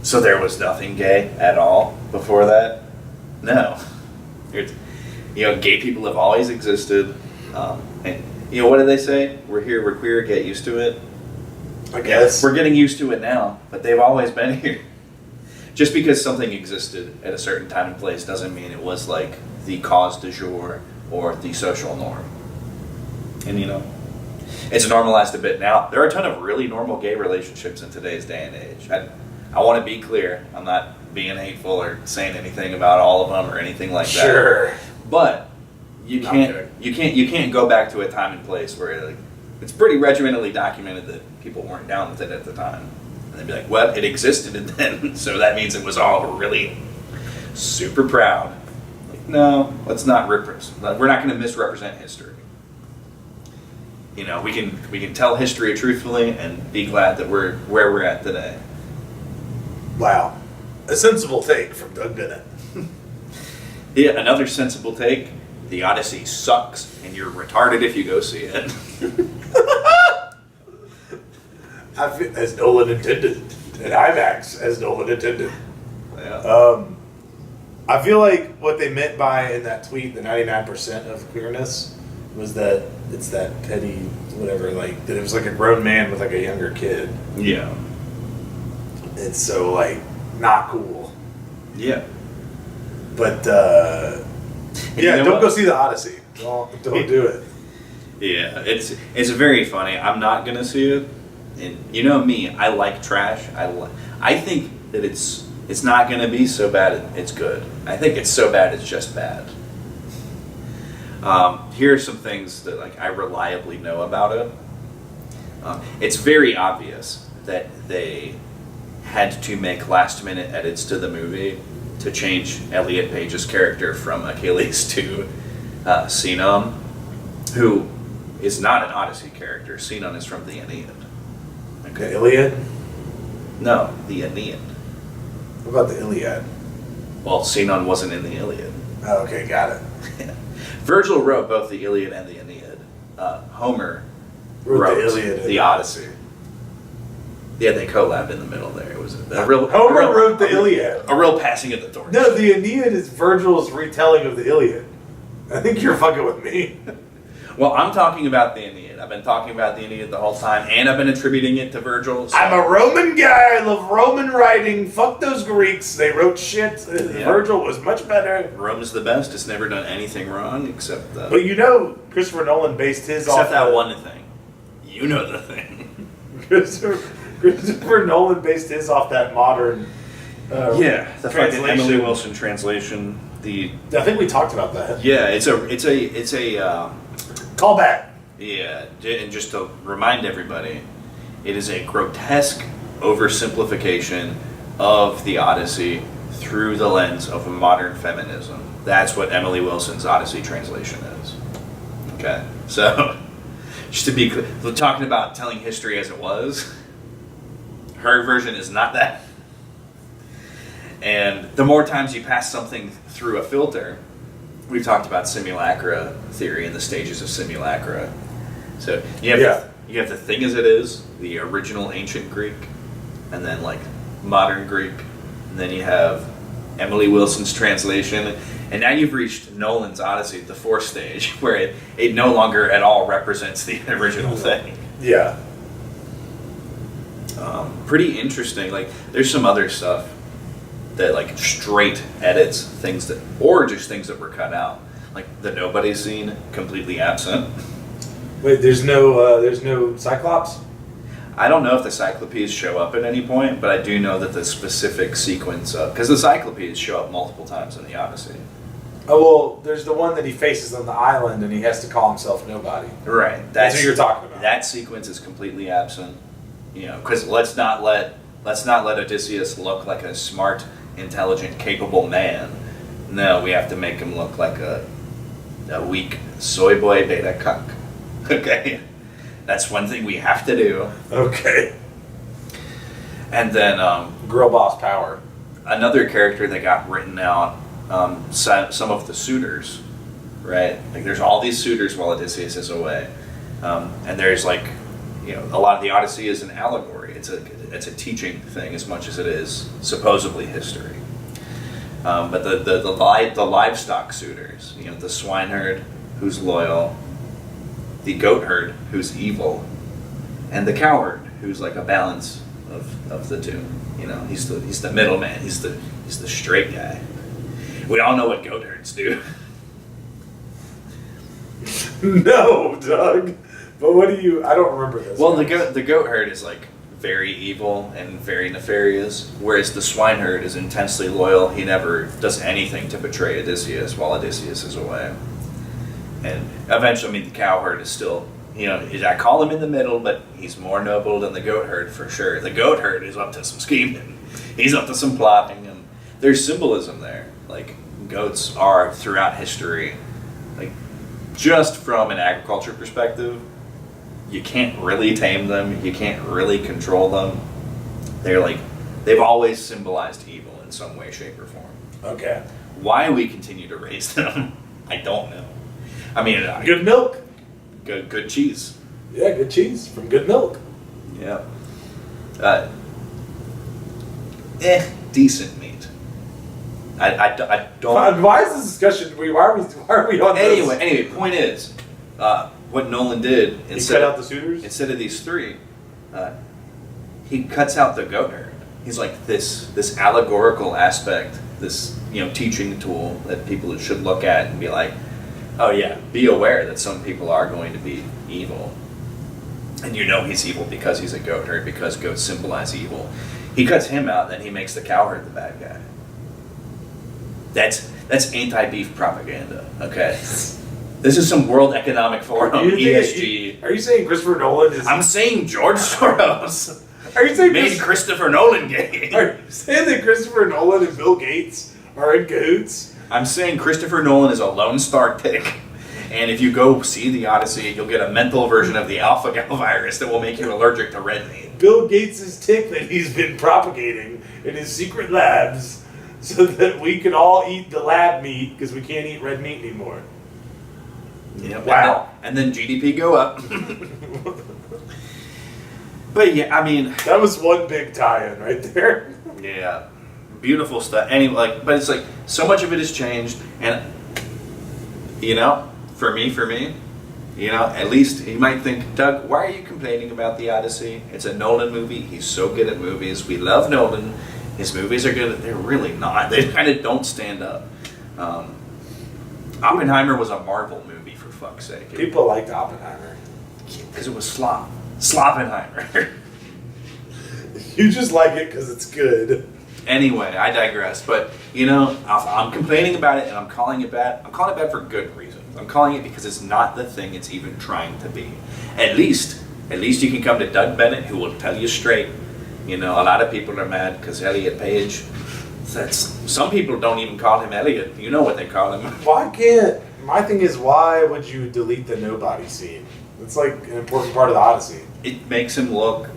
So there was nothing gay at all before that? No. Gay people have always existed. And what do they say? We're here, we're queer, get used to it. I guess. We're getting used to it now, but they've always been here. Just because something existed at a certain time and place doesn't mean it was like the cause du jour or the social norm. And it's normalized a bit now. There are a ton of really normal gay relationships in today's day and age. I want to be clear. I'm not being hateful or saying anything about all of them or anything like that. Sure. But you can't go back to a time and place where like it's pretty regimentally documented that people weren't down with it at the time. And they'd be like, well, it existed then, so that means it was all really super proud. Like, no, let's not we're not going to misrepresent history. We can tell history truthfully and be glad that we're where we're at today. Wow. A sensible take from Doug Bennett. Yeah, another sensible take. The Odyssey sucks, and you're retarded if you go see it. As Nolan intended. And IMAX, as Nolan intended. Yeah. I feel like what they meant by, in that tweet, the 99% of queerness, was that it's that petty, whatever, like, that it was like a grown man with like a younger kid. Yeah. It's so, like, not cool. Yeah. But, yeah, don't go see the Odyssey. Don't do it. Yeah, it's very funny. I'm not gonna see it, and you know me, I like trash. I think that it's not gonna be so bad. It's good. I think it's so bad it's just bad. Here are some things that like I reliably know about it. It's very obvious that they had to make last-minute edits to the movie to change Elliot Page's character from Achilles to Sinon, who is not an Odyssey character. Sinon is from the Aeneid. Okay. The Iliad? No, the Aeneid. What about the Iliad? Well, Sinon wasn't in the Iliad. Oh, okay, got it. Virgil wrote both the Iliad and the Aeneid. Homer wrote the Iliad and the Odyssey. Yeah, they collabed in the middle there. It was Homer wrote the Iliad. A real passing of the torch. No, the Aeneid is Virgil's retelling of the Iliad. I think you're fucking with me. Well, I'm talking about the Aeneid. I've been talking about the Aeneid the whole time, and I've been attributing it to Virgil. So. I'm a Roman guy. I love Roman writing. Fuck those Greeks. They wrote shit. Yeah. Virgil was much better. Rome is the best. It's never done anything wrong except that. But Christopher Nolan based his except off that one thing. You know the thing. Christopher Nolan based his off that modern. The fucking translation. Emily Wilson translation. I think we talked about that. Yeah, it's a callback. Yeah, and just to remind everybody, it is a grotesque oversimplification of the Odyssey through the lens of modern feminism. That's what Emily Wilson's Odyssey translation is. Okay, so just to be clear, we're talking about telling history as it was. Her version is not that. And the more times you pass something through a filter, we've talked about simulacra theory and the stages of simulacra. So you have the thing as it is, the original ancient Greek, and then like modern Greek, and then you have Emily Wilson's translation, and now you've reached Nolan's Odyssey, the fourth stage, where it no longer at all represents the original thing. Yeah. Pretty interesting. Like, there's some other stuff that like straight edits things that, or just things that were cut out. Like the nobody scene, completely absent. Wait, there's no Cyclops? I don't know if the Cyclopes show up at any point, but I do know that the specific sequence of, because the Cyclopes show up multiple times in the Odyssey. Oh, well, there's the one that he faces on the island and he has to call himself nobody. Right. That's what you're talking about. That sequence is completely absent. You know, because let's not let Odysseus look like a smart, intelligent, capable man. No, we have to make him look like a weak soy boy beta cuck. Okay? That's one thing we have to do. Okay. And then Girl boss power. another character that got written out, some of the suitors, right? Like there's all these suitors while Odysseus is away. And there's like, you know, a lot of the Odyssey is an allegory. It's a teaching thing as much as it is supposedly history. But the livestock suitors, you know, the swineherd who's loyal, the goatherd who's evil, and the cowherd who's like a balance of the two. You know, he's the middleman. He's the straight guy. We all know what goatherds do. No, Doug. But what do you? I don't remember this. Well, the goatherd is like very evil and very nefarious, whereas the swineherd is intensely loyal. He never does anything to betray Odysseus while Odysseus is away. And eventually, I mean, the cowherd is still, you know, I call him in the middle, but he's more noble than the goatherd for sure. The goatherd is up to some scheming. He's up to some plotting, and there's symbolism there. Like, goats are throughout history, like, just from an agriculture perspective, you can't really tame them, you can't really control them. They've always symbolized evil in some way, shape, or form. Okay. Why we continue to raise them, I don't know. I mean, Good milk. good cheese. Yeah, good cheese from good milk. Yeah. Decent meat. I don't. Why is this discussion? Why are we on this? Anyway, point is, what Nolan did He cut out the suitors. instead of these three, he cuts out the goatherd. He's like this allegorical aspect, this, you know, teaching tool that people should look at and be like, oh yeah, be aware that some people are going to be evil. And you know he's evil because he's a goatherd, because goats symbolize evil. He cuts him out, then he makes the cowherd the bad guy. That's anti-beef propaganda, okay? This is some World Economic Forum, ESG. Are you saying Christopher Nolan is? I'm saying George Soros Are you saying made Christopher Nolan gay. Are you saying that Christopher Nolan and Bill Gates are in cahoots? I'm saying Christopher Nolan is a Lone Star tick. And if you go see the Odyssey, you'll get a menthol version of the alpha-gal virus that will make you allergic to red meat. Bill Gates' tick that he's been propagating in his secret labs so that we can all eat the lab meat because we can't eat red meat anymore. Yep. Wow. And then GDP go up. But yeah, I mean, That was one big tie-in right there. yeah, beautiful stuff. Anyway, but it's like so much of it has changed, and you know, for me, you know, at least you might think, Doug, why are you complaining about the Odyssey? It's a Nolan movie. He's so good at movies. We love Nolan. His movies are good. They're really not. They kind of don't stand up. Oppenheimer was a Marvel movie, for fuck's sake. People liked Oppenheimer. Because it was slop. Sloppenheimer. You just like it because it's good. Anyway, I digress. But, you know, I'm complaining about it and I'm calling it bad. I'm calling it bad for good reasons. I'm calling it because it's not the thing it's even trying to be. At least you can come to Doug Bennett, who will tell you straight. You know, a lot of people are mad because Elliot Page That's some people don't even call him Elliot. You know what they call him. Why can't? My thing is, why would you delete the nobody scene? It's like an important part of the Odyssey. It makes him look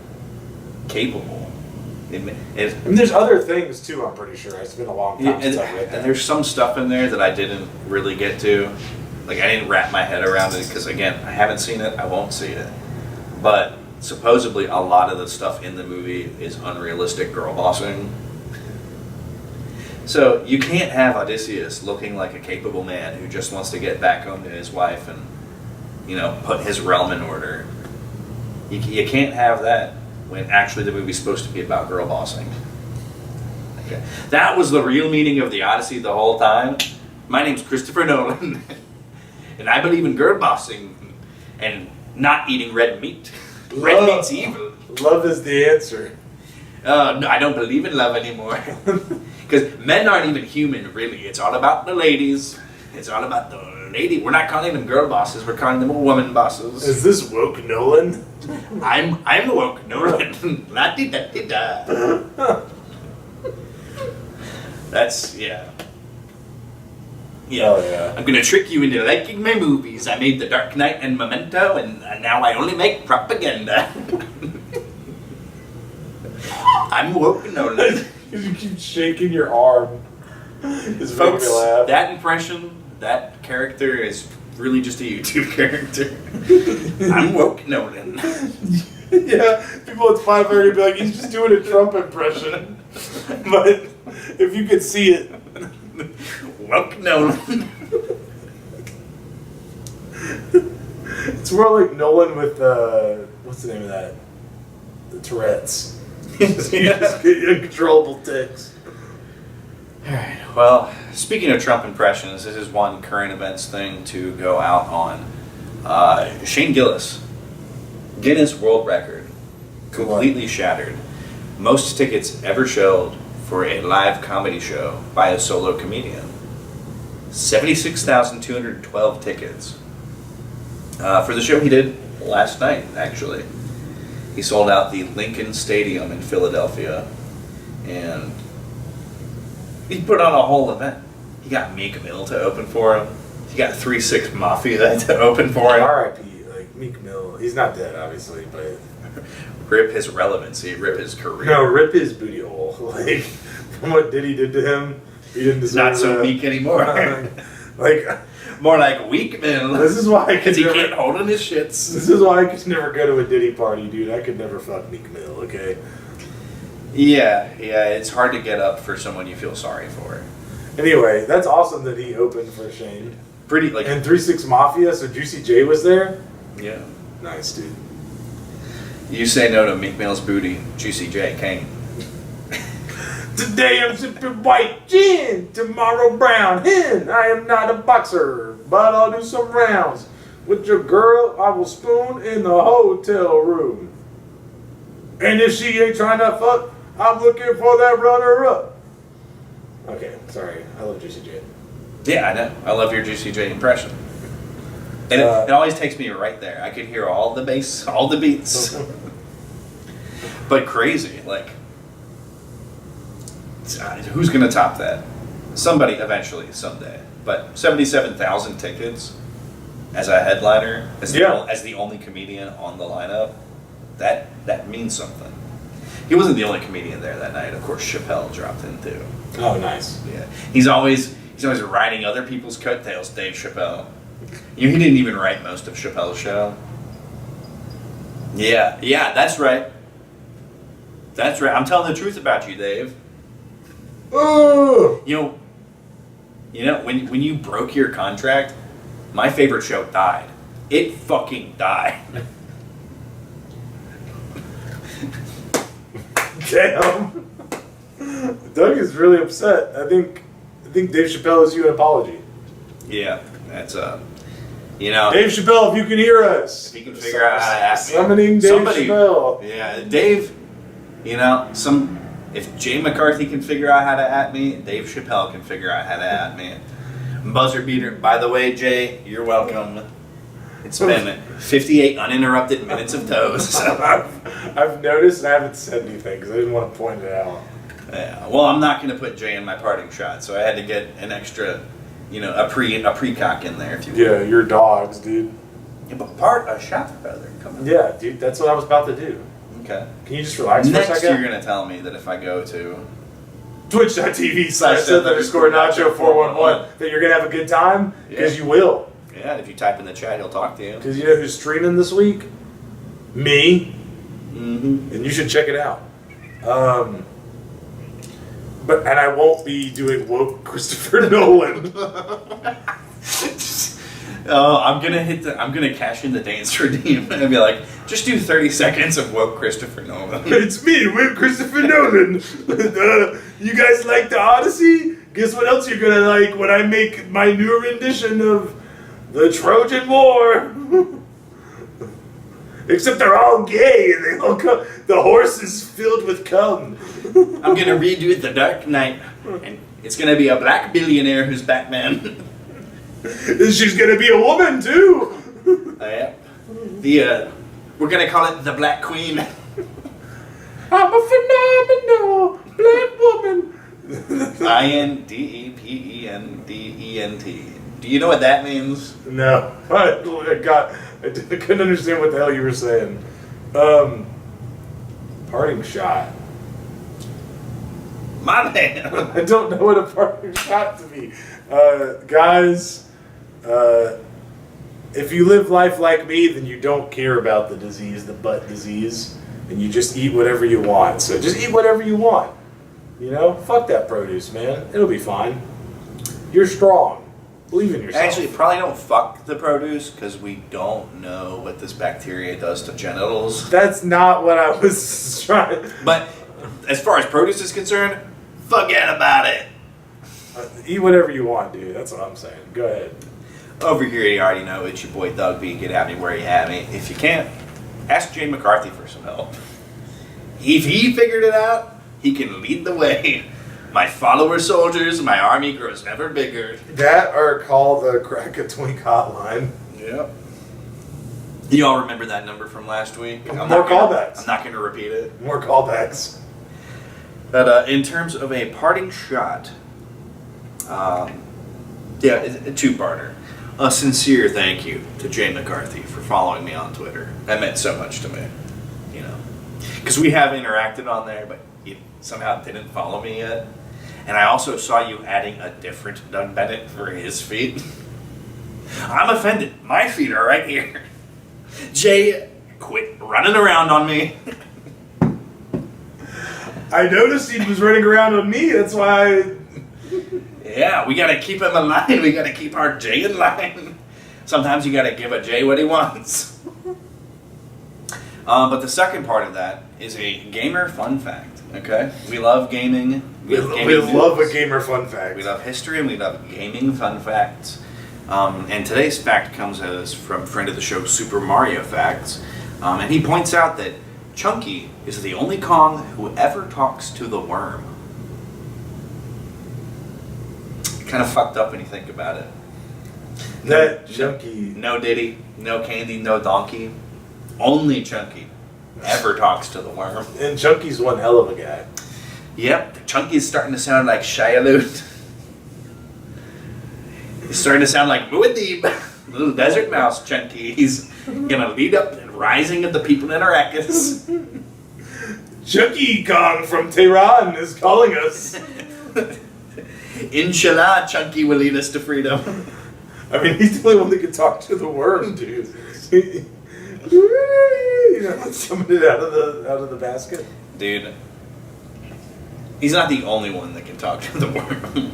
capable. I mean, there's other things too. I'm pretty sure. It's been a long time since I've read and that. there's some stuff in there that I didn't really get to. Like, I didn't wrap my head around it because, again, I haven't seen it. I won't see it. But supposedly, a lot of the stuff in the movie is unrealistic girl bossing. So you can't have Odysseus looking like a capable man who just wants to get back home to his wife and, put his realm in order. You can't have that when actually the movie's supposed to be about girl bossing. Okay. That was the real meaning of the Odyssey the whole time. My name's Christopher Nolan, and I believe in girl bossing and not eating red meat. Red meat's evil. Love is the answer. No, I don't believe in love anymore. Because men aren't even human, really. It's all about the ladies. It's all about the lady. We're not calling them girl bosses. We're calling them woman bosses. Is this woke Nolan? I'm woke Nolan. La-di-da-di-da. That's, yeah. Yeah. Oh, yeah. I'm gonna trick you into liking my movies. I made The Dark Knight and Memento, and now I only make propaganda. I'm woke Nolan. You keep shaking your arm. It's making Folks, me laugh. that impression, that character is really just a YouTube character. I'm woke Nolan. Yeah, people at 5:30 be like, he's just doing a Trump impression. But if you could see it. Woke Nolan. It's more like Nolan with, what's the name of that? The Tourette's. You just get uncontrollable tics. Alright, well, speaking of Trump impressions, this is one current events thing to go out on. Shane Gillis, Guinness World Record, completely shattered. Most tickets ever sold for a live comedy show by a solo comedian. 76,212 tickets. For the show he did last night, actually. He sold out the Lincoln Stadium in Philadelphia, and he put on a whole event. He got Meek Mill to open for him. He got 3-6 Mafia to open for him. R.I.P. Like Meek Mill. He's not dead, obviously, but Rip his relevancy, rip his career. no, rip his booty hole. Like from what Diddy did to him, he didn't deserve Not so that. meek anymore. Like More like weak Mill. this is why I Because could he never. can't hold in his shits. This is why I could never go to a Diddy party, dude. I could never fuck Meek Mill. Okay. Yeah, it's hard to get up for someone you feel sorry for. Anyway, that's awesome that he opened for Shane. Pretty, like, And 3-6 Mafia, so Juicy J was there? yeah. Nice, dude. You say no to Meek Mill's booty, Juicy J came. Today I'm sipping white gin, tomorrow brown hen. I am not a boxer, but I'll do some rounds. With your girl, I will spoon in the hotel room. And if she ain't trying to fuck, I'm looking for that runner-up. Okay, sorry. I love Juicy J. Yeah, I know. I love your Juicy J impression. And it always takes me right there. I could hear all the bass, all the beats. But crazy, like, who's going to top that? Somebody eventually, someday. But 77,000 tickets as a headliner, as the only comedian on the lineup, that means something. He wasn't the only comedian there that night. Of course, Chappelle dropped in too. Oh, nice. Yeah, he's always riding other people's coattails. Dave Chappelle. He didn't even write most of Chappelle's show. Yeah, that's right. That's right. I'm telling the truth about you, Dave. Oh! You know, when you broke your contract, my favorite show died. It fucking died. Damn. Doug is really upset. I think Dave Chappelle owes you an apology. Yeah, that's Dave Chappelle, if you can hear us. If you can figure out how to ask me. Summoning Dave Chappelle. Yeah, Dave. If Jay McCarthy can figure out how to at me, Dave Chappelle can figure out how to at me. Buzzer beater. By the way, Jay, you're welcome. It's been 58 uninterrupted minutes of toes. I've noticed and I haven't said anything because I didn't want to point it out. Yeah. Well, I'm not going to put Jay in my parting shot, so I had to get an extra, a precock in there. If you will. Yeah, you're dogs, dude. Yeah, but a shot, brother. Come on. Yeah, dude, that's what I was about to do. Okay. Can you just relax Next, for a second? you're going to tell me that if I go to Twitch.tv/Seth_Nacho411 that you're going to have a good time? Because you will. Yeah, if you type in the chat, he'll talk to you. Because you know who's streaming this week? Me. Mm-hmm. And you should check it out. And I won't be doing woke Christopher Nolan. Oh, I'm gonna cash in the Danes Redeem and be like, just do 30 seconds of woke Christopher Nolan. It's me, woke Christopher Nolan. You guys like the Odyssey? Guess what else you're gonna like when I make my new rendition of the Trojan War? Except they're all gay and they all come. The horse is filled with cum. I'm gonna redo The Dark Knight, and it's gonna be a black billionaire who's Batman. And she's gonna be a woman too. Yeah. We're gonna call it the Black Queen. I'm a phenomenal black woman. INDEPENDENT. Do you know what that means? No, I couldn't understand what the hell you were saying. Parting shot. My man. I don't know what a parting shot to be. Guys, if you live life like me, then you don't care about the disease, the butt disease, and you just eat whatever you want. So just eat whatever you want. Fuck that produce, man. It'll be fine. You're strong. Believe in yourself. Actually, probably don't fuck the produce because we don't know what this bacteria does to genitals. That's not what I was trying. But as far as produce is concerned, forget about it. Eat whatever you want, dude. That's what I'm saying. Go ahead. Over here, you already know it's your boy Thug B. Get at me where you have me. If you can't, ask Jay McCarthy for some help. If he figured it out, he can lead the way. My follower soldiers, my army grows ever bigger. That or call the Crack a Twink hotline. Yep. You all remember that number from last week? More callbacks. I'm not going to repeat it. More callbacks. But in terms of a parting shot, a two-parter. A sincere thank you to Jay McCarthy for following me on Twitter. That meant so much to me, because we have interacted on there, but you somehow didn't follow me yet. And I also saw you adding a different Doug Bennett for his feet. I'm offended. My feet are right here. Jay, quit running around on me. I noticed he was running around on me. That's why. Yeah, we gotta keep him in line. We gotta keep our Jay in line. Sometimes you gotta give a Jay what he wants. But the second part of that is a gamer fun fact. Okay, we love gaming. We love a gamer fun fact. We love history and we love gaming fun facts. And today's fact comes from friend of the show, Super Mario Facts, and he points out that Chunky is the only Kong who ever talks to the worm. Kind of fucked up when you think about it. Chunky. No Diddy, no Candy, no Donkey. Only Chunky ever talks to the worm. And Chunky's one hell of a guy. Yep, Chunky's starting to sound like Shia LaBeouf. He's starting to sound like Muad'Dib, little desert mouse Chunky. He's gonna lead up and rising of the people in Arrakis. Chunky Kong from Tehran is calling us. Inshallah, Chunky will lead us to freedom. I mean, he's the only one that can talk to the worm, dude. Summon it out of the basket. Dude, he's not the only one that can talk to the worm.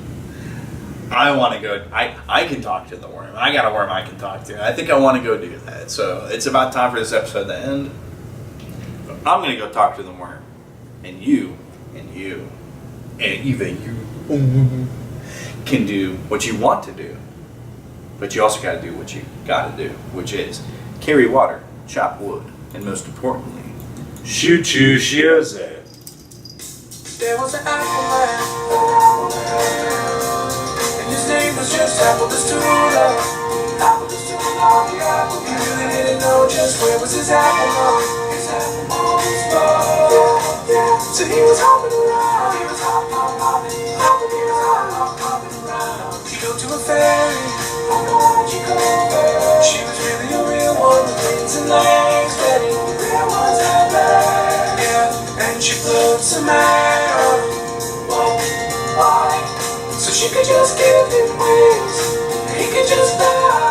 I want to go. I can talk to the worm. I got a worm I can talk to. I think I want to go do that. So it's about time for this episode to end. I'm gonna go talk to the worm, and you, and even you can do what you want to do, but you also got to do what you got to do, which is carry water, chop wood, and most importantly, Shoo choo shiose. There was an apple man, and his name was just Apple the Stula. Apple the Stula, the apple. He really didn't know just where was his apple mom. His apple mom was low. Yeah, so he was hopping around. Samara. Why? So she could just give him wings, and he could just fly.